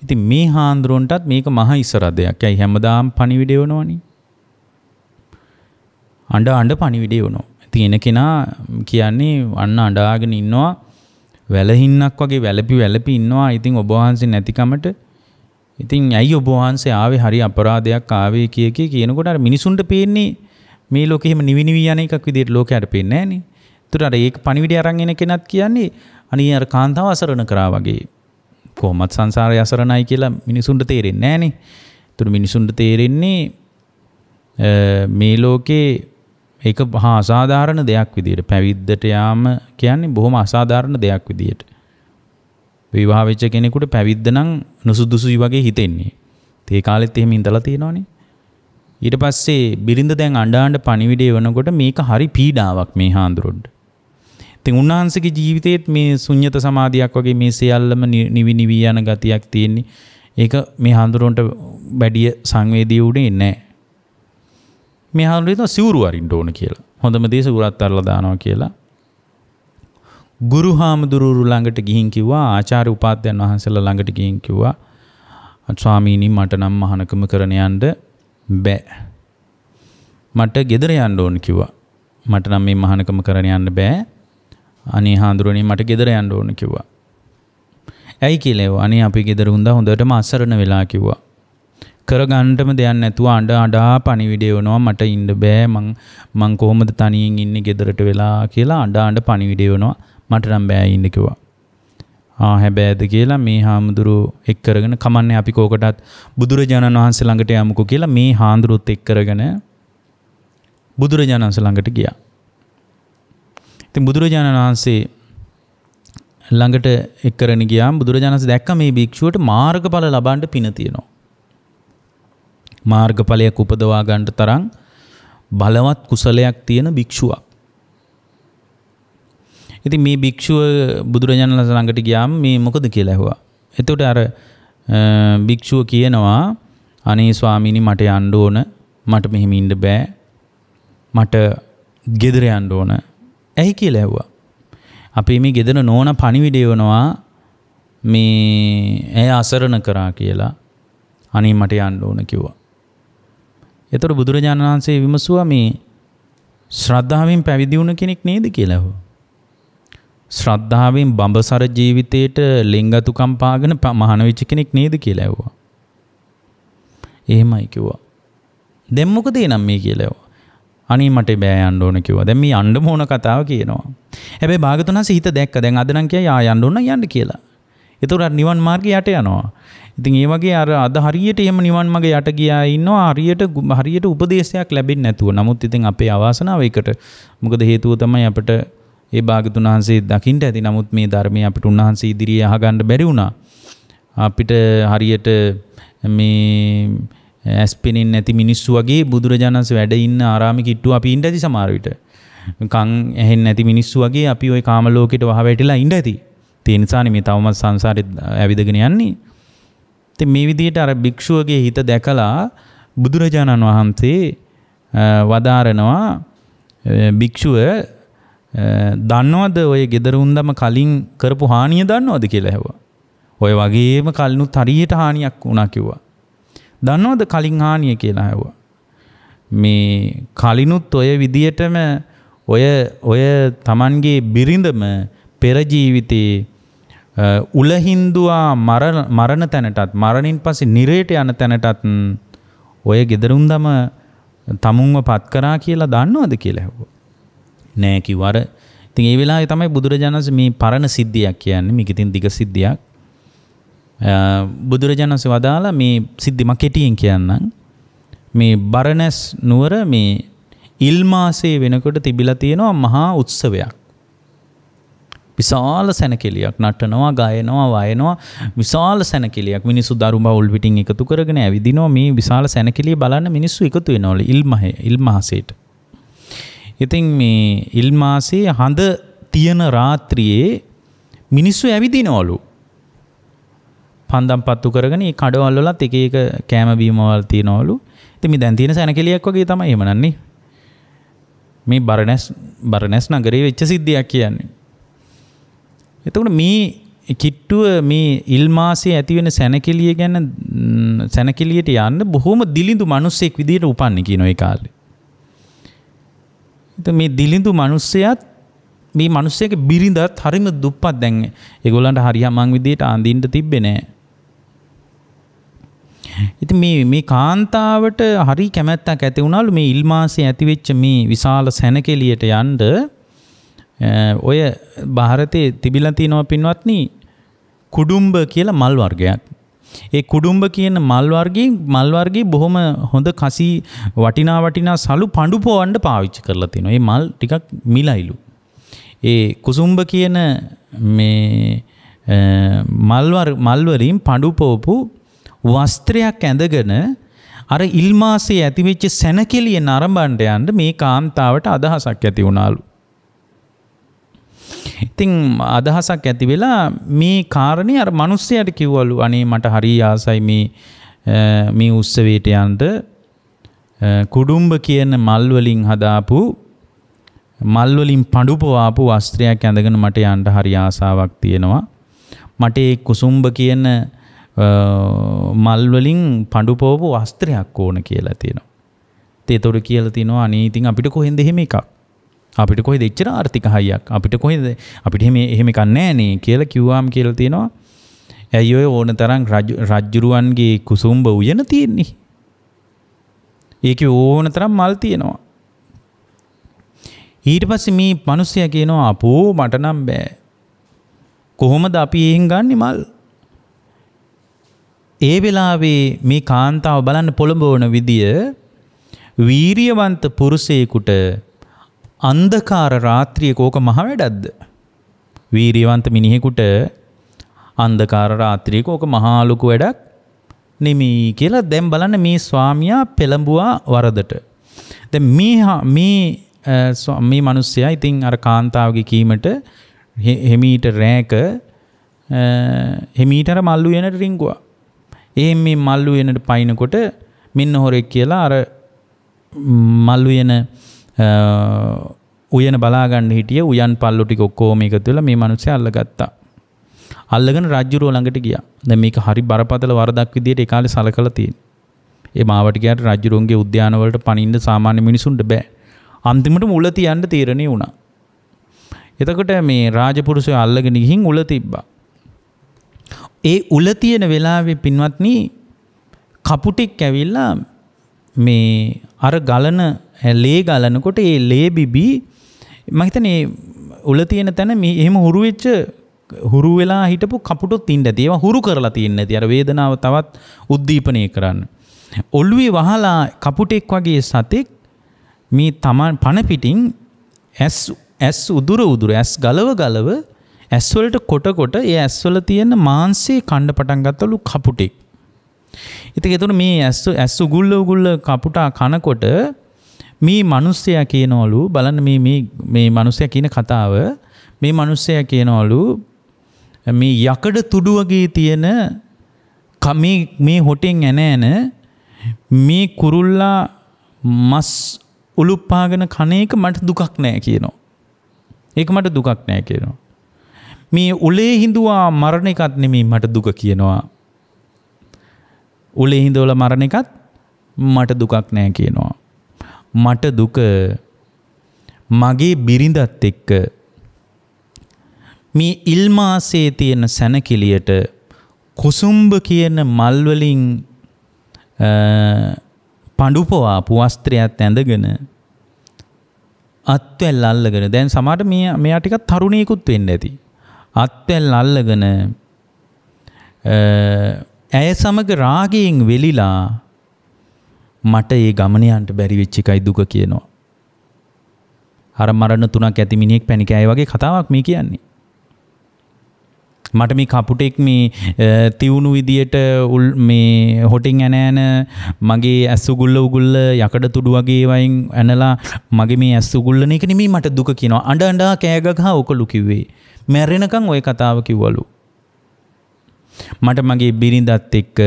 ඉතින් මේ හාන්දුරුවන්ටත් මේක මහ ඉස්සරදයක්. ඇයි හැමදාම පණිවිඩය වෙනවනේ. අඬ පණිවිඩය වෙනවා. ඉතින් එන කෙනා කියන්නේ අන්න අඬාගෙන ඉන්නවා. වැලහින්නක් වගේ වැළපි ඉන්නවා. ඉතින් ඔබ වහන්සේ නැතිකමට ඉතින් ඇයි ඔබ වහන්සේ ආවේ හරි අපරාධයක් ආවේ කියනකොට අර මිනිසුන්ට පේන්නේ මේ ලෝකෙ හිම නිවි යන එකක් විදිහට ලෝකයට පේන්නේ නැහනේ. ඒතර අර ඒක පණිවිඩය අරන් එන කෙනත් කියන්නේ අනේ අර කාන්තාව අසරණ කරා වගේ. කොහොමත් සංසාරය අසරණයි කියලා මිනිසුන්ට තේරෙන්නේ නැහනේ. ඒතර මිනිසුන්ට තේරෙන්නේ මේ ලෝකේ ඒක මහා අසාධාරණ දෙයක් විදිහට පැවිද්දට යාම කියන්නේ බොහොම අසාධාරණ දෙයක් විදිහට. විවාහ වෙච්ච කෙනෙකුට පැවිද්ද නම් නුසුදුසුයි වගේ හිතෙන්නේ. ඒ කාලෙත් එහෙම ඉඳලා තියෙනවනේ. ඊට පස්සේ බිරිඳ දැන් අඬ පණිවිඩය වෙනකොට මේක හරි පීඩාවක් මේ හාන්දුරුවන්ට. ඉතින් උන්වහන්සේගේ ජීවිතේත් මේ ශුන්්‍යත සමාධියක් වගේ මේ සියල්ලම නිවි යන ගතියක් තියෙන්නේ. ඒක මේ හාන්දුරුවන්ට වැඩි සංවේදී උනේ නැහැ. මේ හාමුදුරුවෝ සිවුරු අරින්න ඕන කියලා. හොඳම දේ සිවුරත් අරලා දානවා කියලා. ගුරු හාමුදුරුවෝ ළඟට ගිහින් කිව්වා ආචාර්ය උපාධ්‍යයන් වහන්සේලා ළඟට ගිහින් කිව්වා ස්වාමීනි මට නම් මහානකම කරන යන්න බෑ. මට ගෙදර යන්න ඕන කිව්වා. මට නම් මේ මහානකම කරන යන්න බෑ. අනේ හාමුදුරුවනේ මට ගෙදර යන්න ඕන කිව්වා. ඇයි කියලා අනේ අපි ගෙදර හොඳටම අසරණ වෙලා කිව්වා. කරගන්නටම දෙයක් නැතුව අඬා පණිවිඩය වෙනවා මට ඉන්න බෑ මං කොහොමද තනියෙන් ඉන්නේ ගෙදරට වෙලා කියලා අඬ පණිවිඩය වෙනවා මට නම් බෑ ඉන්න කිව්වා. හැබැයිද කියලා මේ හාමුදුරුවෝ එක් කරගෙන කමන්නේ අපි කෝකටත් බුදුරජාණන් වහන්සේ ළඟට යමුකෝ කියලා මේ හාමුදුරුවොත් එක් කරගෙන බුදුරජාණන් වහන්සේ ළඟට ගියා. ඉතින් බුදුරජාණන් වහන්සේ ළඟට එක් කරගෙන ගියාම බුදුරජාණන් වහන්සේ දැක්ක මේ භික්ෂුවට මාර්ගඵල ලබන්න පින තියෙනවා. මාර්ගඵලයක් උපදවා ගන්නට තරම් බලවත් කුසලයක් තියෙන භික්ෂුවක්. ඉතින් මේ භික්ෂුව බුදුරජාණන් වහන්සේ ළඟට ගියාම මේ මොකද කියලා ඇහුවා. එතකොට අර භික්ෂුව කියනවා අනේ ස්වාමීනි මට යන්න ඕන. මට මෙහෙම ඉන්න බෑ. මට ගෙදර යන්න ඕන. ඇයි කියලා ඇහුවා. අපි මේ ගෙදර නෝන පණිවිඩය වෙනවා මේ ඇය අසරණ කරා කියලා. අනේ මට යන්න ඕන කිව්වා. එතකොට බුදුරජාණන් වහන්සේ විමසුවා මේ ශ්‍රද්ධාවෙන් පැවිදි වුණ කෙනෙක් නේද කියලා ඇහුවා. ශ්‍රද්ධාවෙන් බඹසර ජීවිතේට ලෙන්ගතුකම් පාගෙන මහාන වෙච්ච කෙනෙක් නේද කියලා ඇහුවා. එහෙමයි කිව්වා. දැන් මොකද එනම් මේ කියලා ඇහුවා. අනේ මට බෑ යන්න ඕන කිව්වා. දැන් මේ යන්න මොන කතාව කියනවා. හැබැයි භාගතුන් වහන්සේ හිත දැක්ක. දැන් අද නම් කියයි යන්න ඕන යන්න කියලා. ඒතකොට නිවන් මාර්ගය යට යනවා. ඉතින් ඒ වගේ අද හරියට එහෙම නිවන් මාර්ගය යට ගියා ඉන්නවා හරියට උපදේශයක් ලැබෙන්නේ නැතුව. නමුත් ඉතින් අපේ අවාසනාව ඒකට මොකද හේතුව තමයි අපිට ඒ භාගතුන් වහන්සේ දකින්න ඇති. නමුත් මේ ධර්මයේ අපිට උන්වහන්සේ ඉදිරියේ අහගන්න බැරි වුණා. අපිට හරියට මේ ඇස්පෙනින් නැති මිනිස්සු වගේ බුදුරජාණන් වහන්සේ වැඩ ඉන්න ආරාමෙ කිට්ටුව අපි ඉන්න ඇති සමහර විට. කන් ඇහෙන්නේ නැති මිනිස්සු වගේ අපි ওই කාම ලෝකෙට වහ වැටිලා ඉන්න ඇති. ඒ නිසානේ මේ තවමත් සංසාරේ ඇවිදගෙන යන්නේ. ඉතින් මේ විදිහට අර භික්ෂුවගේ හිත දැකලා බුදුරජාණන් වහන්සේ වදාරනවා භික්ෂුව දන්නවද ඔය ගෙදර උන්දම කලින් කරපු හානිය දන්නවද කියලා ඇහුවා. ඔය වගේම කලිනුත් හරියට හානියක් වුණා කිව්වා. දන්නවද කලින් හානිය කියලා ඇහුවා. මේ කලිනුත් ඔය විදියටම ඔය Tamanගේ බිරිඳම පෙර ජීවිතේ උලහින්දුවා මරණ තැනටත් මරණින් පස්සේ නිරේට යන තැනටත් ඔය ගෙදරුන්දම තමුන්ව පත් කරා කියලා දන්නවද කියලා ඇහුවා. නෑ කිව්වර. ඉතින් ඒ වෙලාවේ තමයි බුදුරජාණන් වහන්සේ මේ පරණ සිද්ධියක් කියන්නේ. මේක ඉතින් දිග සිද්ධියක්. බුදුරජාණන් වහන්සේ වදාලා මේ සිද්ධි මම කෙටියෙන් කියන්නම්. මේ බරණැස් නුවර මේ ඉල් මාසයේ වෙනකොට තිබිලා තියෙනවා මහා උත්සවයක්. විශාල සැනකෙලියක් නටනවා ගායනවා වයනවා විශාල සැනකෙලියක් මිනිස්සු දරු බවුල් පිටින් එකතු කරගෙන ඇවිදිනවා මේ විශාල සැනකෙලිය බලන්න මිනිස්සු එකතු වෙනවලු ඉල් මාසයට. ඉතින් මේ ඉල් මාසයේ හඳ තියෙන රාත්‍රියේ මිනිස්සු ඇවිදිනවලු. පන්දම් පත්තු කරගෙන මේ කඩවල වලත් එක එක කෑම බීම වල තියනවලු. ඉතින් මේ දැන් තියෙන සැනකෙලියක් වගේ තමයි එහෙම නන්නේ. මේ බරණැස් නගරේ වෙච්ච සිද්ධියක් කියන්නේ. එතකොට මේ කිට්ටුව මේ ඉල්මාසේ ඇති වෙන සැනකෙළිය ගැන සැනකෙළියට යන්න බොහොම දිලිඳු මිනිස්සෙක් විදියට උපන්නේ කියන ඒ කාලේ. ඉතින් මේ දිලිඳු මිනිස්සයාත් මේ මිනිස්සයාගේ බිරිඳත් හරිම දුප්පත්. දැන් ඒගොල්ලන්ට හරියමං විදියට අඳින්න තිබ්බේ නෑ. ඉතින් මේ කාන්තාවට හරි කැමැත්තක් ඇති වුණාලු මේ ඉල්මාසේ ඇති වෙච්ච මේ විශාල සැනකෙළියට යන්න. ඔය ಭಾರತයේ තිබිලා තියෙනවා පින්වත්නි කුඩුම්බ කියලා මල් වර්ගයක්. ඒ කුඩුම්බ කියන මල් වර්ගයේ බොහොම හොඳ කසි වටිනා සලු පඬු පොවන්න පාවිච්චි කරලා තිනවා. මේ මල් ටිකක් මිලයිලු. ඒ කුසුම්බ කියන මේ මල් වලින් පඬු පොවපු වස්ත්‍රයක් ඇඳගෙන අර ඉල්මාසේ ඇතිවෙච්ච සැනකෙළිය නරඹන්න යන්න මේ කාන්තාවට අදහසක් ඇති වුණාලු. ඉතින් අදහසක් ඇති වෙලා මේ කාරණේ අර මිනිස්සයාට කිව්වලු අනේ මට හරි ආසයි මේ උත්සවයට යන්න කුඩුම්බ කියන මල් වලින් හදාපු මල් වලින් පඬු පොවාපු වස්ත්‍රයක් ඇඳගෙන මට යන්න හරි ආසාවක් තියෙනවා. මට ඒ කුසුම්බ කියන මල් වලින් පඬු පොවපු වස්ත්‍රයක් ඕන කියලා තියෙනවා. ඒතකොට කියලා තිනවා අනේ ඉතින් අපිට කොහෙන්ද එහෙම එකක්? අපිට කොහෙද එච්චර ආර්ථික හයියක්? අපිට එහෙම එකක් නැහනේ කියලා කිව්වාම කියලා තියෙනවා. ඇයි ඔය ඕන තරම් රජ්ජුරුවන්ගේ කුසුම්බ උයන තියෙන්නේ? ඒකේ ඕන තරම් මල් තියෙනවා. ඊට පස්සේ මේ මිනිස්සයා කියනවා අපෝ මට නම් බෑ. කොහොමද අපි එහෙන් ගන්නෙ මල්? ඒ වෙලාවේ මේ කාන්තාව බලන්න පොළඹවන විදිය වීරියවන්ත පුරුෂයෙකුට අන්ධකාර රාත්‍රියක ඕක මහ වැඩක්ද? වීරියවන්ත මිනිහෙකුට අන්ධකාර රාත්‍රියක ඕක මහා ලොකු වැඩක් නෙමෙයි කියලා දැන් බලන්න මේ ස්වාමියා පෙළඹුවා වරදට. දැන් මේ මිනිස්සයා ඉතින් අර කාන්තාවගේ කීමට හිමීට රැක හිමීට අර මල්ලු වෙනට රිංගුවා. එහෙන් මේ මල්ලු වෙනට පයින්කොට මෙන්න හොරෙක් කියලා අර මල්ලු වෙන උයන බලාගන්න හිටිය උයන් පල්ලු ටික ඔක්කොම එකතු වෙලා මේ මිනිස්සයා අල්ලගත්තා. අල්ලගෙන රජුරෝ ළඟට ගියා. දැන් මේක හරි බරපතල වරදක් විදියට ඒ කාලේ සලකලා තියෙනවා. ඒ මාවට ගියාට රජුරුන්ගේ උද්‍යාන වලට පනින්න සාමාන්‍ය මිනිසුන්ට බෑ. අන්තිමටම උල තියන්න තීරණය වුණා. එතකොට මේ රාජපුරුෂය අල්ලගෙන ගිහින් උල තිබ්බා. ඒ උල තියෙන වෙලාවේ පින්වත්නි කපුටෙක් ඇවිල්ලා මේ අර ගලන ලේ ගලනකොට ඒ ලේ බිබි මම හිතන්නේ උල තියෙන තැන මේ එහෙම හුරු වෙලා හිටපු කපුටොත් ඉන්න ඇති. ඒවා හුරු කරලා තියෙන්නේ නැති. අර වේදනාව තවත් උද්දීපනය කරන්න. ඔළුවේ වහලා කපුටෙක් වගේ සතෙක් මේ තමන් පණ පිටින් ඇස් උදුර ඇස් ගලව ඇස් වලට කොට ඒ ඇස් වල තියෙන මාංශේ කන්න පටන් ගත්තලු කපුටෙක්. ඉතින් ඒතර මේ ඇස් උගුල්ල කපුටා කනකොට මේ මිනිස්සයා කියනවලු බලන්න මේ මිනිස්සයා කියන කතාව. මේ මිනිස්සයා කියනවලු මේ යකඩ තුඩු වගේ තියෙන මේ හොටෙන් ඇන මේ කුරුල්ලා මස් උලුප්පාගෙන කන එක මට දුකක් නෑ කියනවා. ඒක මට දුකක් නෑ කියනවා. මේ උලේ හිඳුවා මරණ එකත් නෙමෙයි මට දුක කියනවා. උලේ හිඳවලා මරණ එකත් මට දුකක් නෑ කියනවා. මට දුක මගේ බිරිඳත් එක්ක මේ ඉල්මාසේ තියෙන සැනකෙළියට කුසුම්බ කියන මල් වලින් පඬු පොවාපු වස්ත්‍රයක් ඇඳගෙන අත්වැල් අල්ලගෙන දැන් සමහරට මෙයා ටිකක් තරුණියෙකුත් වෙන්න ඇති. අත්වැල් අල්ලගෙන ඇය සමග රාගයෙන් වෙලිලා මට ඒ ගමන යන්න බැරි වෙච්ච එකයි දුක කියනවා. අර මරණ තුනක් ඇති මිනිහෙක් පැණි කෑයි වගේ කතාවක් මේ කියන්නේ. මට මේ කපුටෙක් මේ තියුණු විදියට මේ හොටින් ඇන මගේ ඇස් උගුල්ල යකඩ තුඩු වගේ වයින් ඇනලා මගේ මේ ඇස් උගුල්ලන එක නෙමෙයි මට දුක කියනවා. අඬ කෑ ගහා ඔකලු කිව්වේ. මැරෙනකන් ওই කතාව කිව්වලු. මට මගේ බිරිඳත් එක්ක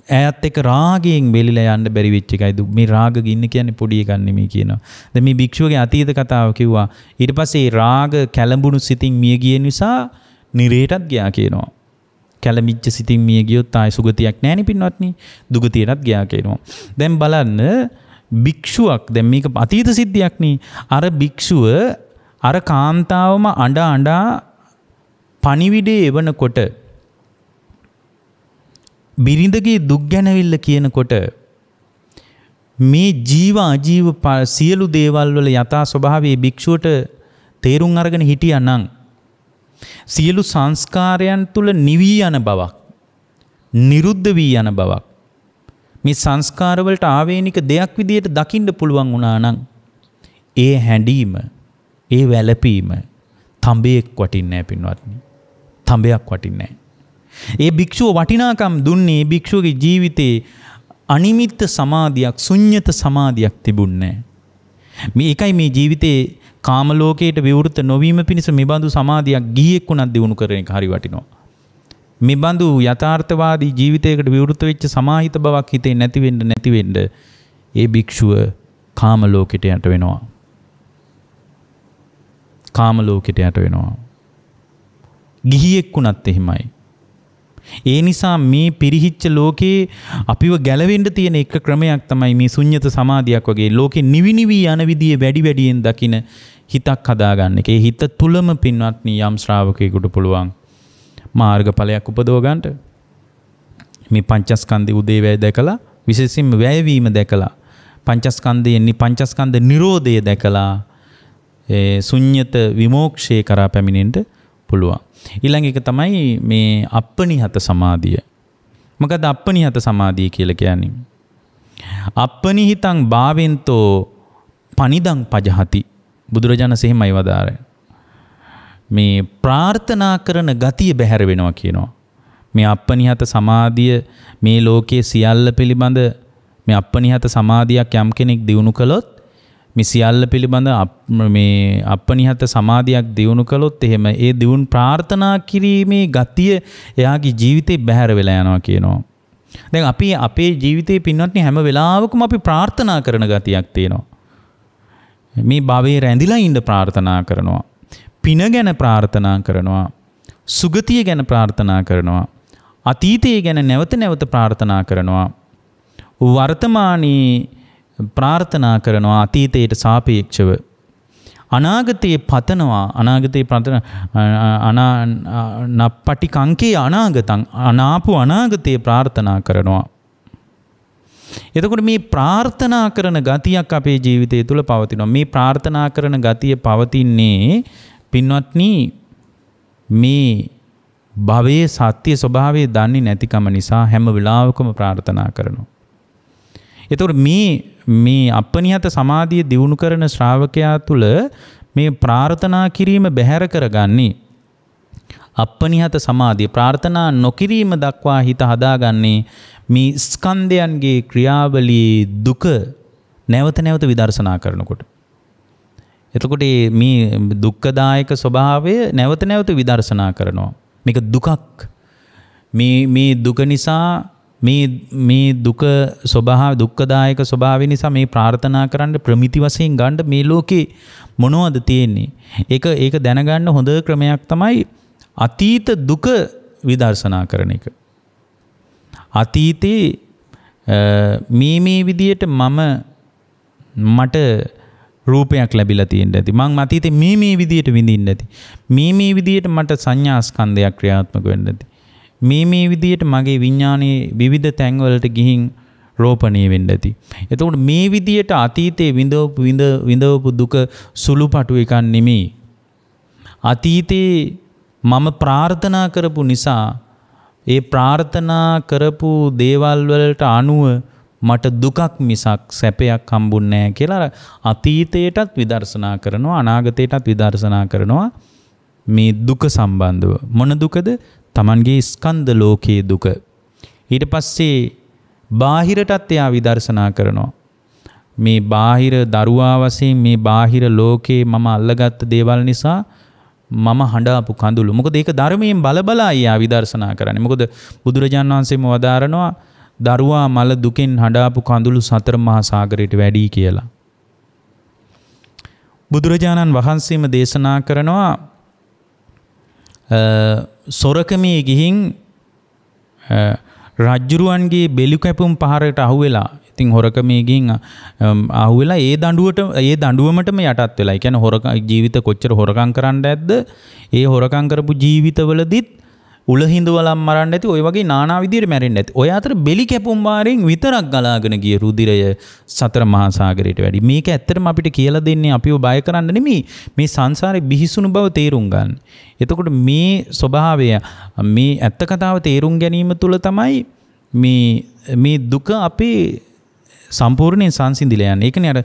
ඈත් එක්ක රාගයෙන් වෙලිලා යන්න බැරි වෙච්ච එකයි දුක්. මේ රාග ගින්න කියන්නේ පොඩි එකක් නෙමෙයි කියනවා. දැන් මේ භික්ෂුවගේ අතීත කතාව කිව්වා. ඊට පස්සේ රාග කැළඹුණු සිතින් මිය ගිය නිසා නිරේටත් ගියා කියනවා. කැළඹිච්ච සිතින් මිය ගියොත් ආයි සුගතියක් නැහැ නේ පින්වත්නි. දුගතියටත් ගියා කියනවා. දැන් බලන්න භික්ෂුවක් දැන් මේක අතීත සිද්ධියක් නේ. අර භික්ෂුව අර කාන්තාවම අඬා පණිවිඩේ එවනකොට බිරිඳගේ දුක් ගැනවිල්ල කියනකොට මේ ජීව අජීව සියලු දේවල් වල යථා ස්වභාවයේ භික්ෂුවට තේරුම් අරගෙන හිටියා නම් සියලු සංස්කාරයන් තුල නිවී යන බවක්, නිරුද්ධ වී යන බවක් මේ සංස්කාර වලට ආවේනික දෙයක් විදියට දකින්න පුළුවන් වුණා නම් ඒ හැඬීම, ඒ වැළපීම තඹයක් වටින්නේ නැහැ පින්වත්නි. තඹයක් වටින්නේ නැහැ. ඒ භික්ෂුව වටිනාකම් දුන්නේ ඒ භික්ෂුවගේ ජීවිතේ අනිමිත්ත සමාධියක්, ශුන්්‍යත සමාධියක් තිබුණේ නැහැ. මේකයි මේ ජීවිතේ කාම ලෝකයට විවෘත නොවීම පිණිස මෙබඳු සමාධියක් ගිහියෙක් උනත් දිනු කරන එක හරි වටිනවා. මෙබඳු යථාර්ථවාදී ජීවිතයකට විවෘත වෙච්ච සමාහිත බවක් හිතේ නැති වෙන්න ඒ භික්ෂුව කාම ලෝකයට යට වෙනවා. කාම ලෝකයට යට වෙනවා. ගිහියෙක් උනත් එහෙමයි. ඒ නිසා මේ පිරිහිච්ච ලෝකේ අපිව ගැලවෙන්න තියෙන එක ක්‍රමයක් තමයි මේ ශුන්්‍යත සමාධියක් වගේ ලෝකේ නිවි යන විදිය වැඩියෙන් දකින හිතක් හදාගන්න එක. ඒ හිත තුලම පින්වත්නි යම් ශ්‍රාවකයෙකුට පුළුවන් මාර්ගඵලයක් උපදව ගන්නට. මේ පංචස්කන්ධේ උදේවැය දැකලා විශේෂයෙන්ම වැයවීම දැකලා පංචස්කන්ධ නිරෝධය දැකලා ඒ ශුන්්‍යත විමෝක්ෂය කරා පැමිණෙන්න පුළුවන්. ඊළඟ එක තමයි මේ අප්පනිහත සමාධිය. මොකද අප්පනිහත සමාධිය කියලා කියන්නේ? අප්පනිහිතං භාවෙන්තෝ පනිදං පජහති. බුදුරජාණන් සෙහිමයි වදාරේ. මේ ප්‍රාර්ථනා කරන ගතිය බැහැර වෙනවා කියනවා. මේ අප්පනිහත සමාධිය මේ ලෝකයේ සියල්ල පිළිබඳ මේ අප්පනිහත සමාධියක් යම් කෙනෙක් දිනු කළොත් මේ සියල්ල පිළිබඳ මේ අප්පනිහත සමාධියක් දියුණු කළොත් එහෙම ඒ දියුණු ප්‍රාර්ථනා කිරීමේ ගතිය එයාගේ ජීවිතේ බැහැර වෙලා යනවා කියනවා. දැන් අපි අපේ ජීවිතේ පින්වත්නි හැම වෙලාවකම අපි ප්‍රාර්ථනා කරන ගතියක් තියෙනවා. මේ භවයේ රැඳිලා ඉන්න ප්‍රාර්ථනා කරනවා. පින ගැන ප්‍රාර්ථනා කරනවා. සුගතිය ගැන ප්‍රාර්ථනා කරනවා. අතීතය ගැන නැවත ප්‍රාර්ථනා කරනවා. වර්තමානී ප්‍රාර්ථනා කරනවා අතීතයට සාපේක්ෂව. අනාගතයේ පතනවා. නප්පටි කංකේ අනාගතං අනාපු අනාගතයේ ප්‍රාර්ථනා කරනවා. එතකොට මේ ප්‍රාර්ථනා කරන ගතියක් අපේ ජීවිතය තුළ පවතිනවා. මේ ප්‍රාර්ථනා කරන ගතිය පවතින්නේ පින්වත්නි මේ භවයේ සත්‍ය ස්වභාවය දන්නේ නැතිකම නිසා හැම වෙලාවකම ප්‍රාර්ථනා කරනවා. එතකොට මේ අප්පනිහත සමාධිය දියුණු කරන ශ්‍රාවකයා තුළ මේ ප්‍රාර්ථනා කිරීම බැහැර කරගන්නේ අප්පනිහත සමාධිය. ප්‍රාර්ථනා නොකිරීම දක්වා හිත හදාගන්නේ මේ ස්කන්ධයන්ගේ ක්‍රියාවලියේ දුක නැවත විදර්ශනා කරනකොට. එතකොට මේ දුක්ඛදායක ස්වභාවය නැවත විදර්ශනා කරනවා. මේක දුකක්. මේ දුක නිසා මේ දුක ස්වභාව දුක්ඛදායක ස්වභාවය නිසා මේ ප්‍රාර්ථනා කරන්න ප්‍රමිති වශයෙන් ගන්න මේ ලෝකේ මොනවද තියෙන්නේ? ඒක දැනගන්න හොඳ ක්‍රමයක් තමයි අතීත දුක විදර්ශනා කරන එක. අතීතේ මේ විදියට මට රූපයක් ලැබිලා තියෙන්න ඇති. මං අතීතේ මේ විදියට විඳින්න ඇති. මේ විදියට මට සංඥා ස්කන්ධයක් ක්‍රියාත්මක වෙන්න ඇති. මේ විදියට මගේ විඥානයේ විවිධ තැන්වලට ගිහින් රෝපණය වෙන්න ඇති. එතකොට මේ විදියට අතීතේ විඳවපු දුක සුළුපටු එකක් නෙමෙයි. අතීතේ මම ප්‍රාර්ථනා කරපු නිසා ඒ ප්‍රාර්ථනා කරපු දේවල් වලට අනුව මට දුකක් මිසක් සැපයක් හම්බුන්නේ නැහැ කියලා අතීතයටත් විදර්ශනා කරනවා අනාගතයටත් විදර්ශනා කරනවා මේ දුක සම්බන්ධව. මොන දුකද? තමන්ගේ ස්කන්ධ ලෝකයේ දුක. ඊට පස්සේ බාහිරටත් එයා විදර්ශනා කරනවා. මේ බාහිර දරුවා වශයෙන් මේ බාහිර ලෝකේ මම අල්ලගත්ත දේවල් නිසා මම හඬාපු කඳුළු. මොකද ඒක ධර්මයෙන් බලබලා එයා විදර්ශනා කරන්නේ. මොකද බුදුරජාණන් වහන්සේම වදාරනවා දරුවා මල දුකෙන් හඬාපු කඳුළු සතර මහා සාගරයට වැඩි කියලා. බුදුරජාණන් වහන්සේම දේශනා කරනවා සොරකමේ ගිහින් රජ්ජුරුවන්ගේ බෙලි කැපුම් පහරට අහුවෙලා ඉතින් හොරකමේ ගිහින් අහුවෙලා ඒ දඬුවමටම යටත් වෙලා. ඒ කියන්නේ හොරක ජීවිත කොච්චර හොරකම් කරන්න ඇද්ද? ඒ හොරකම් කරපු ජීවිතවලදීත් උලහිඳුවලම් මරන්න ඇති ඔය වගේ নানা විදියට මැරෙන්න ඇති. ඔය අතර බෙලි කැපුම් වාරෙන් විතරක් ගලාගෙන ගිය රුධිරය සතර මහා සාගරයට වැඩි. මේක ඇත්තටම අපිට කියලා දෙන්නේ අපිව බය කරන්න නෙමෙයි. මේ සංසාරේ බිහිසුණු බව තේරුම් ගන්න. එතකොට මේ ස්වභාවය මේ ඇත්ත කතාව තේරුම් ගැනීම තුළ තමයි මේ දුක අපේ සම්පූර්ණයෙන් සංසිඳිලා යන්නේ. ඒකනේ අර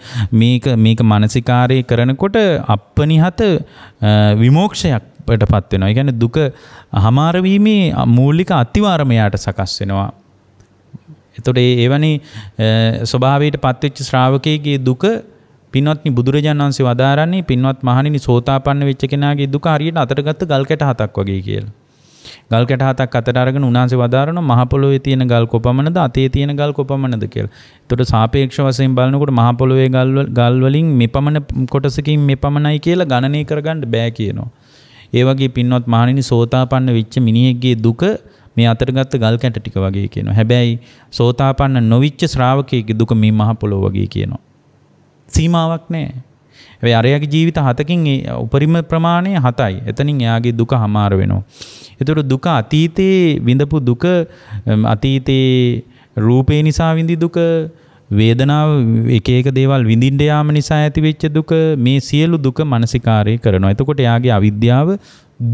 මේක මානසිකාරය කරනකොට අපනිහත විමෝක්ෂයක් පටපත් වෙනවා. ඒ කියන්නේ දුක හමාර වීමේ මූලික අතිවාරමයට සකස් වෙනවා. එතකොට එවැනි ස්වභාවයට පත්වෙච්ච ශ්‍රාවකයේ දුක පින්වත්නි බුදුරජාණන් වහන්සේ වදාරන්නේ පින්වත් මහණෙනි සෝතාපන්න වෙච්ච කෙනාගේ දුක හරියට අතට ගත්ත ගල් කැට හතක් වගේ කියලා. ගල් කැට හතක් අතට අරගෙන උන්වහන්සේ වදාරනවා මහ පොළොවේ තියෙන ගල් කොපමණද අතේ තියෙන ගල් කොපමණද කියලා. එතකොට සාපේක්ෂ වශයෙන් බලනකොට මහ පොළොවේ ගල් වලින් මෙපමණ කොටසකින් මෙපමණයි කියලා ගණනය කරගන්න බෑ කියනවා. ඒ වගේ පින්වත් මහණෙනි සෝතාපන්න වෙච්ච මිනිහෙක්ගේ දුක මේ අතට ගත්ත ගල් කැට ටික වගේ කියනවා. හැබැයි සෝතාපන්න නොවිච්ච ශ්‍රාවකයෙක්ගේ දුක මේ මහ පොළොව වගේ කියනවා. සීමාවක් නැහැ. හැබැයි අරයාගේ ජීවිත 7කින් උපරිම ප්‍රමාණය 7යි. එතනින් එයාගේ දුක හමාර වෙනවා. ඒතර දුක අතීතේ විඳපු දුක අතීතේ රූපේ නිසා විඳි දුක වේදනාව එක එක දේවල් විඳින්න යාම නිසා ඇති වෙච්ච දුක මේ සියලු දුක මානසිකාරය කරනවා. එතකොට එයාගේ අවිද්‍යාව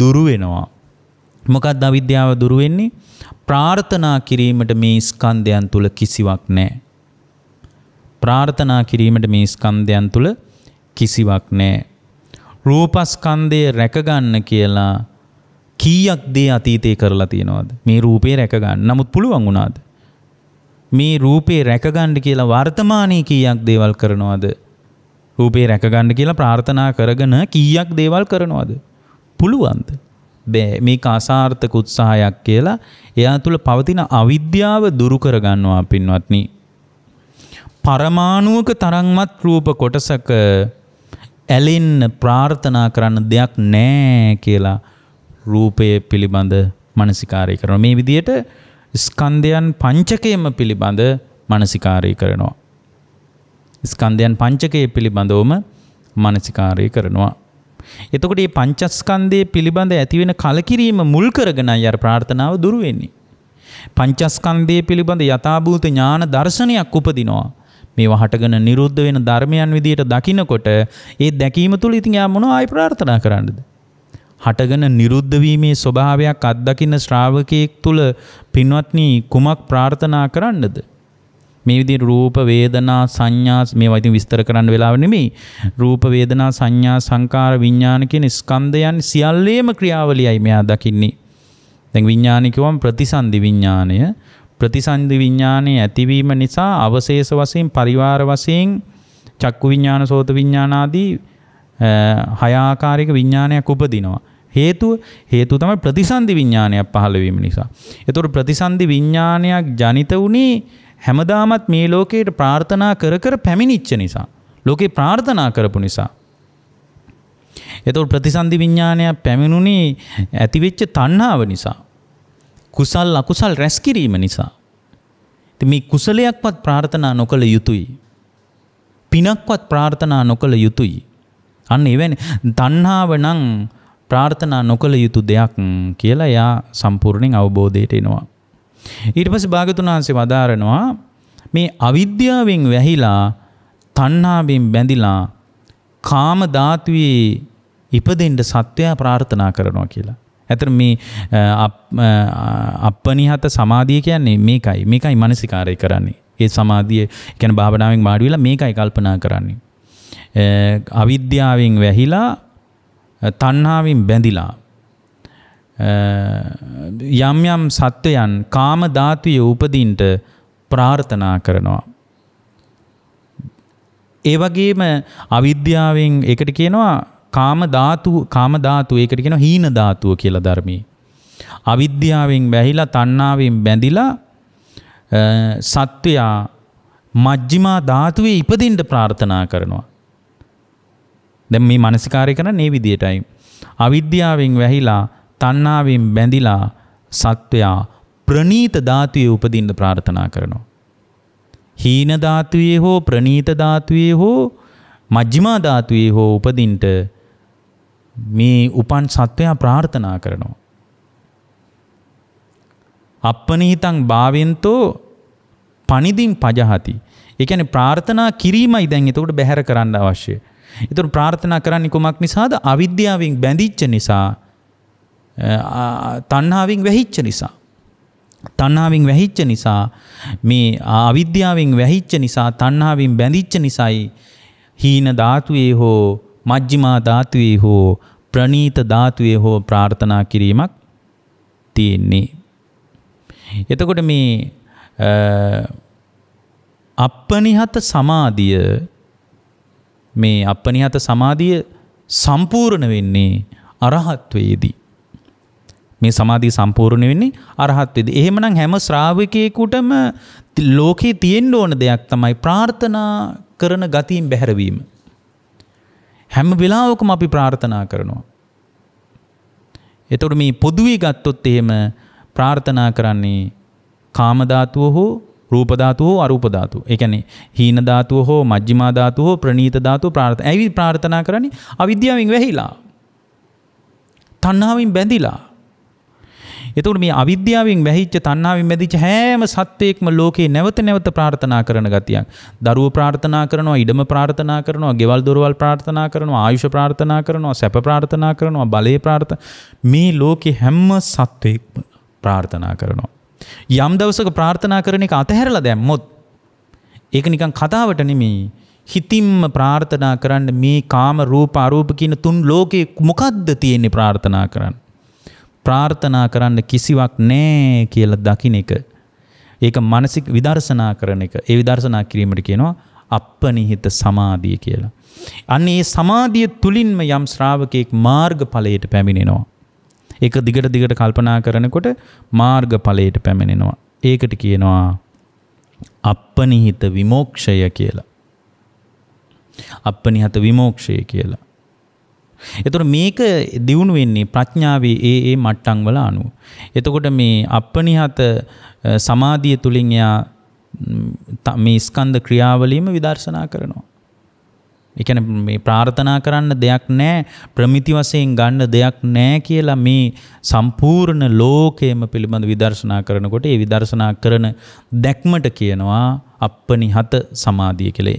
දුරු වෙනවා. මොකක්ද අවිද්‍යාව දුරු වෙන්නේ? ප්‍රාර්ථනා කිරීමට මේ ස්කන්ධයන් තුල කිසිවක් නැහැ. ප්‍රාර්ථනා කිරීමට මේ ස්කන්ධයන් තුල කිසිවක් නැහැ. රූපස්කන්ධය රැක ගන්න කියලා කීයක් දේ අතීතේ කරලා තියෙනවද? මේ රූපේ රැක ගන්න. නමුත් පුළුවන් වුණාද? මේ රූපේ රැක ගන්න කියලා වර්තමානයේ කීයක් දේවල් කරනවද? රූපේ රැක ගන්න කියලා ප්‍රාර්ථනා කරගෙන කීයක් දේවල් කරනවද? පුළුවන්ද? බෑ. මේක අසාර්ථක උත්සාහයක් කියලා එයා තුල පවතින අවිද්‍යාව දුරු කර ගන්නවා පින්වත්නි. පරමාණුක තරම්වත් රූප කොටසක ඇලෙන්න ප්‍රාර්ථනා කරන්න දෙයක් නැහැ කියලා රූපය පිළිබඳ මනසිකාරය කරනවා. මේ විදිහට ස්කන්ධයන් පංචකයම පිළිබඳ මනසිකාරය කරනවා. ස්කන්ධයන් පංචකය පිළිබඳවම මනසිකාරය කරනවා. එතකොට මේ පංචස්කන්ධයේ පිළිබඳ ඇතිවෙන කලකිරීම මුල් කරගෙනයි අර ප්‍රාර්ථනාව දුරු වෙන්නේ. පංචස්කන්ධයේ පිළිබඳ යථාභූත ඥාන දර්ශනයක් උපදිනවා. මේවා හටගෙන නිරුද්ධ වෙන ධර්මයන් විදියට දකිනකොට ඒ දැකීම තුළ ඉතින් යා මොනවා ආයි ප්‍රාර්ථනා කරන්නද? හටගෙන නිරුද්ධ වීමේ ස්වභාවයක් අත්දකින්න ශ්‍රාවකයෙක් තුළ පින්වත්නි කුමක් ප්‍රාර්ථනා කරන්නද? මේ විදිහට රූප වේදනා සංඥා මේවා ඉතින් විස්තර කරන්න වෙලාව නෙමෙයි. රූප වේදනා සංඥා සංකාර විඥාන කියන ස්කන්ධයන් සියල්ලේම ක්‍රියාවලියයි මෙයා දකින්නේ. දැන් විඥාන කියවම ප්‍රතිසන්දි විඥානය. ප්‍රතිසන්දි විඥානයේ ඇතිවීම නිසා අවශේෂ වශයෙන් පරිවාර වශයෙන් චක්කු විඥාන සෝත විඥාන ආදී හය ආකාරයක විඥානයක් උපදිනවා. හේතුව තමයි ප්‍රතිසන්දි විඥානයක් පහළ වීම නිසා. ඒතකොට ප්‍රතිසන්දි විඥානයක් ජනිත වුණේ හැමදාමත් මේ ලෝකයට ප්‍රාර්ථනා කර කර පැමිණිච්ච නිසා. ලෝකේ ප්‍රාර්ථනා කරපු නිසා. ඒතකොට ප්‍රතිසන්දි විඥානයක් පැමිණුණේ ඇතිවෙච්ච තණ්හාව නිසා. කුසල් අකුසල් රැස් කිරීම නිසා. ඉතින් මේ කුසලයක්වත් ප්‍රාර්ථනා නොකළ යුතුයි. පිනක්වත් ප්‍රාර්ථනා නොකළ යුතුයි. අන්න එවැනි තණ්හාව නම් ප්‍රාර්ථනා නොකළ යුතු දෙයක් කියලා එයා සම්පූර්ණයෙන් අවබෝධයට එනවා. ඊට පස්සේ භාගතුන් වහන්සේ වදාරනවා මේ අවිද්‍යාවෙන් වැහිලා තණ්හාවෙන් බැඳිලා කාම ධාතුවේ ඉපදෙන්න සත්වයා ප්‍රාර්ථනා කරනවා කියලා. ඇතර මේ අපනිහත සමාධිය කියන්නේ මේකයි මානසිකාරය කරන්නේ. ඒ සමාධිය කියන්නේ භාවනාවෙන් වාඩි වෙලා මේකයි කල්පනා කරන්නේ. අවිද්‍යාවෙන් වැහිලා තණ්හාවෙන් බැඳිලා යම් යම් සත්වයන් කාම ධාතුවේ උපදින්න ප්‍රාර්ථනා කරනවා. ඒ වගේම අවිද්‍යාවෙන් ඒකට කියනවා කාම ධාතු ඒකට කියනවා හීන ධාතුව කියලා ධර්මයේ. අවිද්‍යාවෙන් වැහිලා තණ්හාවෙන් බැඳිලා සත්වයා මජ්ක්‍ධිමා ධාතුවේ ඉපදින්න ප්‍රාර්ථනා කරනවා. දැන් මේ මානසිකාරය කරන්නේ මේ විදියටයි. අවිද්‍යාවෙන් වැහිලා තණ්හාවෙන් බැඳිලා සත්වයා ප්‍රනීත ධාතුවේ උපදින්න ප්‍රාර්ථනා කරනවා. හීන ධාතුවේ හෝ ප්‍රනීත ධාතුවේ හෝ මජ්ක්‍ධිමා ධාතුවේ හෝ උපදින්න මේ උපන් සත්වයා ප්‍රාර්ථනා කරනවා. අප්පනීතං භාවෙන්තෝ පනිදින් පජහති. ඒ කියන්නේ ප්‍රාර්ථනා කිරීමයි දැන් එතකොට බැහැර කරන්න අවශ්‍ය. ඒතර ප්‍රාර්ථනා කරන්නේ කුමක් නිසාද? අවිද්‍යාවෙන් බැඳිච්ච නිසා, තණ්හාවෙන් වැහිච්ච නිසා. තණ්හාවෙන් වැහිච්ච නිසා, මේ අවිද්‍යාවෙන් වැහිච්ච නිසා, තණ්හාවෙන් බැඳිච්ච නිසායි හීන ධාතුවේ හෝ මජ්ක්‍ධිමා ධාතුවේ හෝ ප්‍රනීත ධාතුවේ හෝ ප්‍රාර්ථනා කිරීමක් තියෙන්නේ. එතකොට මේ අප්පනිහත සමාධිය, මේ අප්පනිහත සමාධිය සම්පූර්ණ වෙන්නේ අරහත්වයේදී. මේ සමාධිය සම්පූර්ණ වෙන්නේ අරහත්වයේදී. එහෙමනම් හැම ශ්‍රාවකයෙකුටම ලෝකේ තියෙන්න ඕන දෙයක් තමයි ප්‍රාර්ථනා කරන ගතියින් බැහැරවීම. හැම වෙලාවකම අපි ප්‍රාර්ථනා කරනවා. එතකොට මේ පොදුවේ ගත්තොත් එහෙම ප්‍රාර්ථනා කරන්නේ කාම ධාතුව හෝ රූප ධාතුව හෝ අරූප ධාතුව. ඒ කියන්නේ හීන ධාතුව හෝ මජ්ක්‍ධිමා ධාතුව හෝ ප්‍රනීත ධාතුව ප්‍රාර්ථනා. ඇයි ප්‍රාර්ථනා කරන්නේ? අවිද්‍යාවෙන් වැහිලා. තණ්හාවෙන් බැඳිලා. එතකොට මේ අවිද්‍යාවෙන් වැහිච්ච තණ්හාවෙන් බැඳිච්ච හැම සත්වයක්ම ලෝකේ නැවත නැවත ප්‍රාර්ථනා කරන ගතියක්. දරුවෝ ප්‍රාර්ථනා කරනවා, ඉඩම ප්‍රාර්ථනා කරනවා, ගෙවල් දොරවල් ප්‍රාර්ථනා කරනවා, ආයුෂ ප්‍රාර්ථනා කරනවා, සැප ප්‍රාර්ථනා කරනවා, බලය ප්‍රාර්ථනා. මේ ලෝකේ හැම සත්වයක්ම ප්‍රාර්ථනා කරනවා. යම් දවසක ප්‍රාර්ථනා කරන එක අතහැරලා දැම්මොත් ඒක නිකන් කතාවට නෙමෙයි. හිතින්ම ප්‍රාර්ථනා කරන්න මේ කාම රූප අරූප කියන තුන් ලෝකේ මොකද්ද තියෙන්නේ ප්‍රාර්ථනා කරන්න. ප්‍රාර්ථනා කරන්න කිසිවක් නැහැ කියලා දකින්න එක. ඒක මානසික විදර්ශනා කරන එක. ඒ විදර්ශනා කිරීමට කියනවා අප්පනිහිත සමාධිය කියලා. අන්න ඒ සමාධිය තුලින්ම යම් ශ්‍රාවකෙක් මාර්ගඵලයට පැමිණෙනවා. ඒක දිගට දිගට කල්පනා කරනකොට මාර්ගඵලයට පැමිණෙනවා. ඒකට කියනවා අප්පනිහිත විමෝක්ෂය කියලා. අප්පනිහිත විමෝක්ෂය කියලා. එතකොට මේක දියුණු වෙන්නේ ප්‍රඥාවේ ඒ මට්ටම් වල අනුව. එතකොට මේ අප්පනිහිත සමාධිය තුලින් යා මේ ස්කන්ධ ක්‍රියාවලියම විදර්ශනා කරනවා. ඒ කියන්නේ මේ ප්‍රාර්ථනා කරන්න දෙයක් නැහැ, ප්‍රමිති වශයෙන් ගන්න දෙයක් නැහැ කියලා මේ සම්පූර්ණ ලෝකයම පිළිබඳ විදර්ශනා කරනකොට ඒ විදර්ශනා කරන දැක්මට කියනවා අප්පනිහිත සමාධිය කියලා.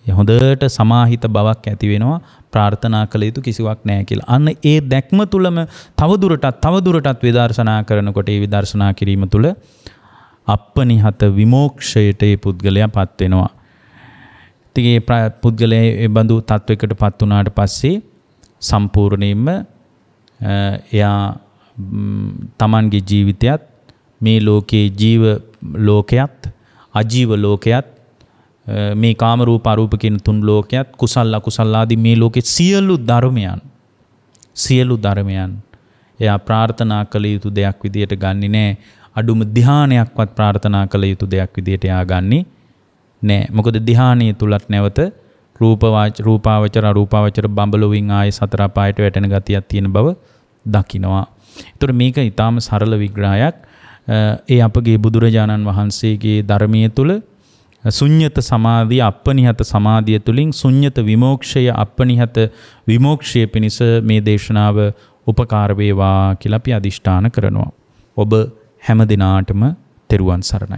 හොඳට සමාහිත බවක් ඇති වෙනවා, ප්‍රාර්ථනා කළ යුතු කිසිවක් නැහැ කියලා. අන්න ඒ දැක්ම තුලම තවදුරටත් විදර්ශනා කරනකොට ඒ විදර්ශනා කිරීම තුල අප්පනිහිත විමෝක්ෂයට ඒ පුද්ගලයාපත් වෙනවා. ඉතින් ඒ පුද්ගලයා ඒ බඳු තත්වයකටපත් වුණාට පස්සේ සම්පූර්ණයෙන්ම එයා තමන්ගේ ජීවිතයත් මේ ලෝකයේ ජීව ලෝකයත් අජීව ලෝකයත් මේ කාම රූප අරූප කියන තුන් ලෝකයත් කුසල අකුසල ආදී මේ ලෝකේ සියලු ධර්මයන් එයා ප්‍රාර්ථනා කළ යුතු දෙයක් විදියට ගන්නෙ නෑ. අඩුම ධානයක්වත් ප්‍රාර්ථනා කළ යුතු දෙයක් විදියට එයා ගන්නෙ නෑ. මොකද ධානයේ තුලත් නැවත රූපාවචර අරූපාවචර බඹලොවින් ආයේ සතර අපායට වැටෙන ගතියක් තියෙන බව දකිනවා. ඒතර මේක ඊටාම සරල විග්‍රහයක්. ඒ අපගේ බුදුරජාණන් වහන්සේගේ ධර්මයේ තුල ශුන්්‍යත සමාධිය අප්පනිහිත සමාධිය තුලින් ශුන්්‍යත විමෝක්ෂය අප්පනිහිත විමෝක්ෂය පිණිස මේ දේශනාව උපකාර වේවා කියලා අපි අදිෂ්ඨාන කරනවා. ඔබ හැම දිනාටම තෙරුවන් සරණයි.